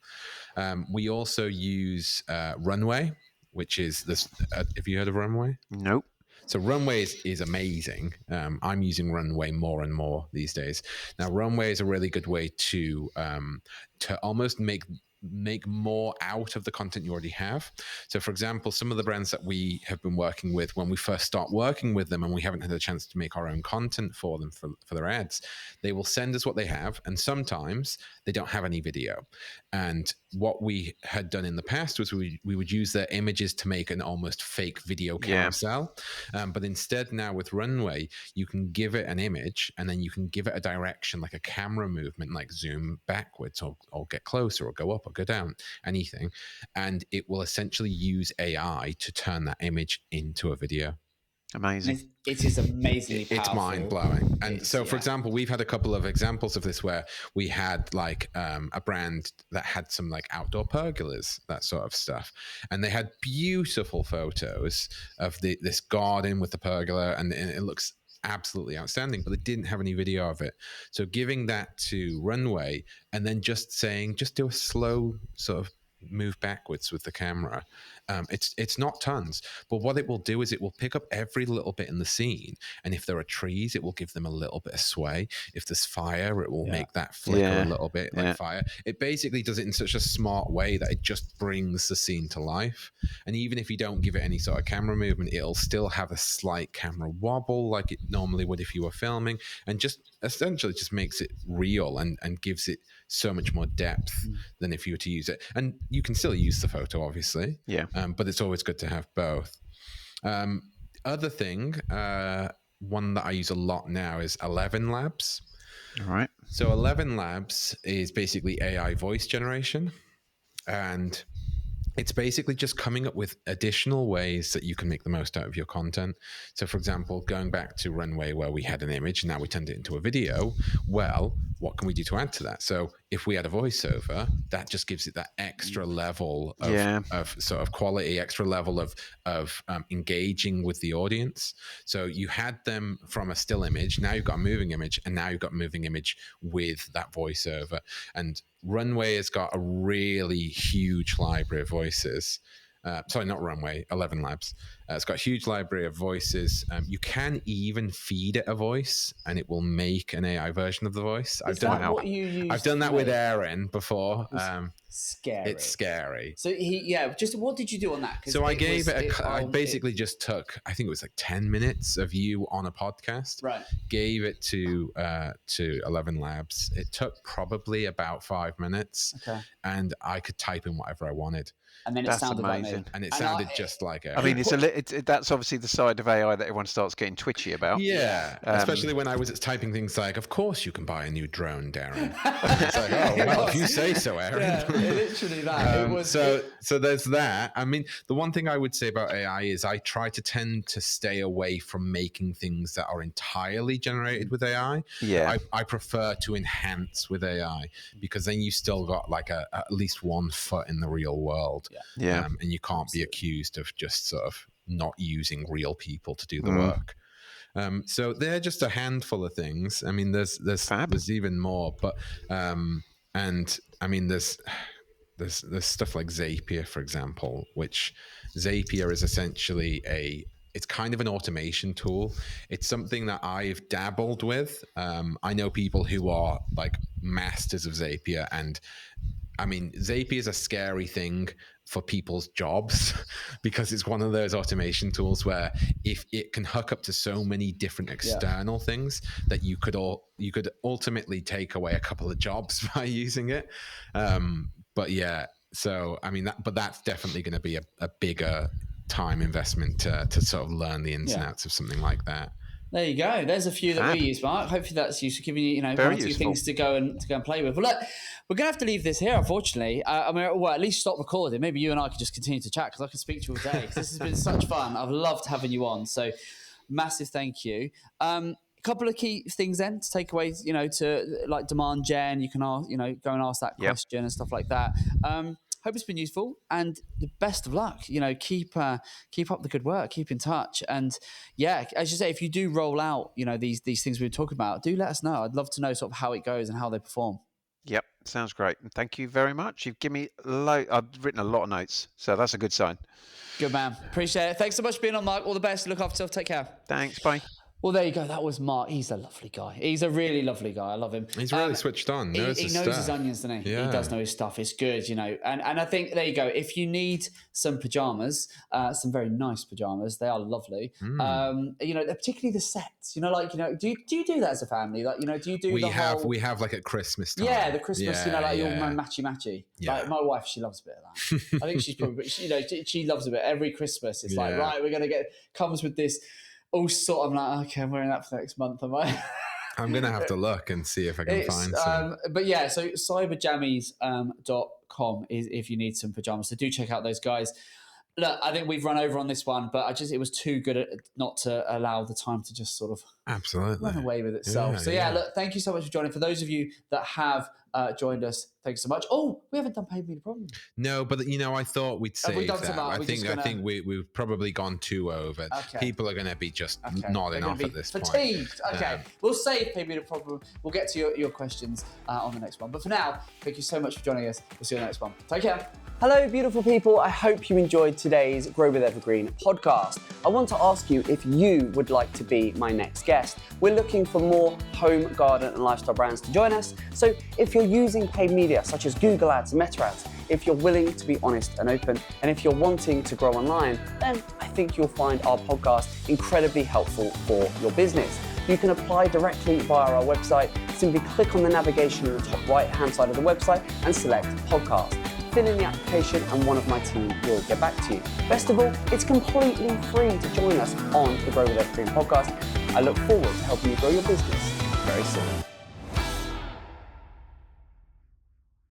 We also use Runway, which is this. Have you heard of Runway? Nope. So Runway is amazing. I'm using Runway more and more these days. Now, Runway is a really good way to almost make more out of the content you already have. So for example, some of the brands that we have been working with, when we first start working with them and we haven't had a chance to make our own content for them for their ads, they will send us what they have, and sometimes they don't have any video. And what we had done in the past was we would use their images to make an almost fake video carousel. But instead now with Runway, you can give it an image and then you can give it a direction, like a camera movement, like zoom backwards or get closer or go up or go down, anything. And it will essentially use AI to turn that image into a video. Amazing. It is amazingly powerful. It's mind-blowing. And so, for example, we've had a couple of examples of this where we had like a brand that had some like outdoor pergolas, that sort of stuff. And they had beautiful photos of this garden with the pergola, and it looks absolutely outstanding, but they didn't have any video of it. So giving that to Runway and then just saying, just do a slow sort of move backwards with the camera. It's not tons, but what it will do is it will pick up every little bit in the scene. And if there are trees, it will give them a little bit of sway. If there's fire, it will make that flicker a little bit like fire. It basically does it in such a smart way that it just brings the scene to life. And even if you don't give it any sort of camera movement, it'll still have a slight camera wobble like it normally would if you were filming, and just essentially just makes it real and gives it so much more depth than if you were to use it. And you can still use the photo, obviously. Yeah. But it's always good to have both. Other thing, one that I use a lot now is 11 Labs. All right. So 11 Labs is basically AI voice generation. And it's basically just coming up with additional ways that you can make the most out of your content. So, for example, going back to Runway where we had an image, now we turned it into a video. Well, what can we do to add to that? So if we add a voiceover, that just gives it that extra level of sort of quality, extra level of engaging with the audience. So you had them from a still image, now you've got a moving image, and now you've got a moving image with that voiceover. And Runway has got a really huge library of voices. Sorry, not Runway, 11 Labs. It's got a huge library of voices. You can even feed it a voice and it will make an AI version of the voice. I've done that with Aaron before. Scary. It's scary. So just what did you do on that? So I basically just took, I think it was like 10 minutes of you on a podcast. Right. Gave it to 11 Labs. It took probably about 5 minutes. Okay. And I could type in whatever I wanted. And then it sounded amazing. like me. And it sounded just like it. I mean, that's obviously the side of AI that everyone starts getting twitchy about. Yeah. Especially when I was typing things like, of course you can buy a new drone, Darren. It's like, oh, well, if you say so, Aaron. Yeah, literally that. So there's that. I mean, the one thing I would say about AI is I try to tend to stay away from making things that are entirely generated with AI. Yeah. I prefer to enhance with AI because then you still got like at least 1 foot in the real world. Yeah. And you can't be accused of just sort of not using real people to do the work. So they're just a handful of things. I mean, there's even more, but and I mean, there's stuff like Zapier, for example, which Zapier is essentially it's kind of an automation tool. It's something that I've dabbled with. I know people who are like masters of Zapier, and I mean, Zapier is a scary thing for people's jobs because it's one of those automation tools where if it can hook up to so many different external things that you could ultimately take away a couple of jobs by using it. But yeah, so I mean, that's definitely going to be a bigger time investment to sort of learn the ins and outs of something like that. There you go. There's a few that we use, Mark. Hopefully that's useful, giving you, one or two things to go and play with. Well, look, we're gonna have to leave this here, unfortunately. I mean, well, at least stop recording. Maybe you and I could just continue to chat because I could speak to you all day. This has been such fun. I've loved having you on. So, massive thank you. A couple of key things then to take away, to like demand gen. You can ask, go and ask that question and stuff like that. Hope it's been useful, and the best of luck. Keep up the good work, keep in touch, and as you say, if you do roll out, these things we were talking about, do let us know. I'd love to know sort of how it goes and how they perform. Yep, sounds great. And thank you very much. You've given me I've written a lot of notes, so that's a good sign. Good man. Appreciate it. Thanks so much for being on, Mark. All the best. Look after yourself. Take care. Thanks. Bye. Well, there you go. That was Mark. He's a lovely guy. He's a really lovely guy. I love him. He's really switched on. He knows his onions, doesn't he? Yeah. He does know his stuff. It's good, And I think, there you go. If you need some pajamas, some very nice pajamas, they are lovely. Particularly the sets. Do you do that as a family? Like, do you do we have like at Christmas time. Yeah, the Christmas, your matchy. Yeah. Like my wife, she loves a bit of that. I think she's probably, she loves a bit. Every Christmas, it's like, right, we're going to comes with this. All sort of like, okay, I'm wearing that for next month, am I? I'm going to have to look and see if I can find some. But yeah, so cyberjammies.com is if you need some pajamas. So do check out those guys. Look, I think we've run over on this one, but it was too good not to allow the time to just sort of run away with itself. Look, thank you so much for joining. For those of you that have joined us, thanks so much. Oh, we haven't done Paid Media Problem. No, but I thought we'd save that. I think we've probably gone too over. Okay. People are going to be just nodding off at this fatigued. Point. Okay, we'll save Paid Media Problem. We'll get to your questions on the next one. But for now, thank you so much for joining us. We'll see you on the next one. Take care. Hello, beautiful people. I hope you enjoyed today's Grow with Evergreen podcast. I want to ask you if you would like to be my next guest. We're looking for more home, garden, and lifestyle brands to join us. So if you're using paid media such as Google Ads and Meta Ads, if you're willing to be honest and open, and if you're wanting to grow online, then I think you'll find our podcast incredibly helpful for your business. You can apply directly via our website. Simply click on the navigation in the top right-hand side of the website and select podcast. Fill in the application and one of my team will get back to you. Best of all, it's completely free to join us on the Grow with Evergreen podcast. I look forward to helping you grow your business very soon.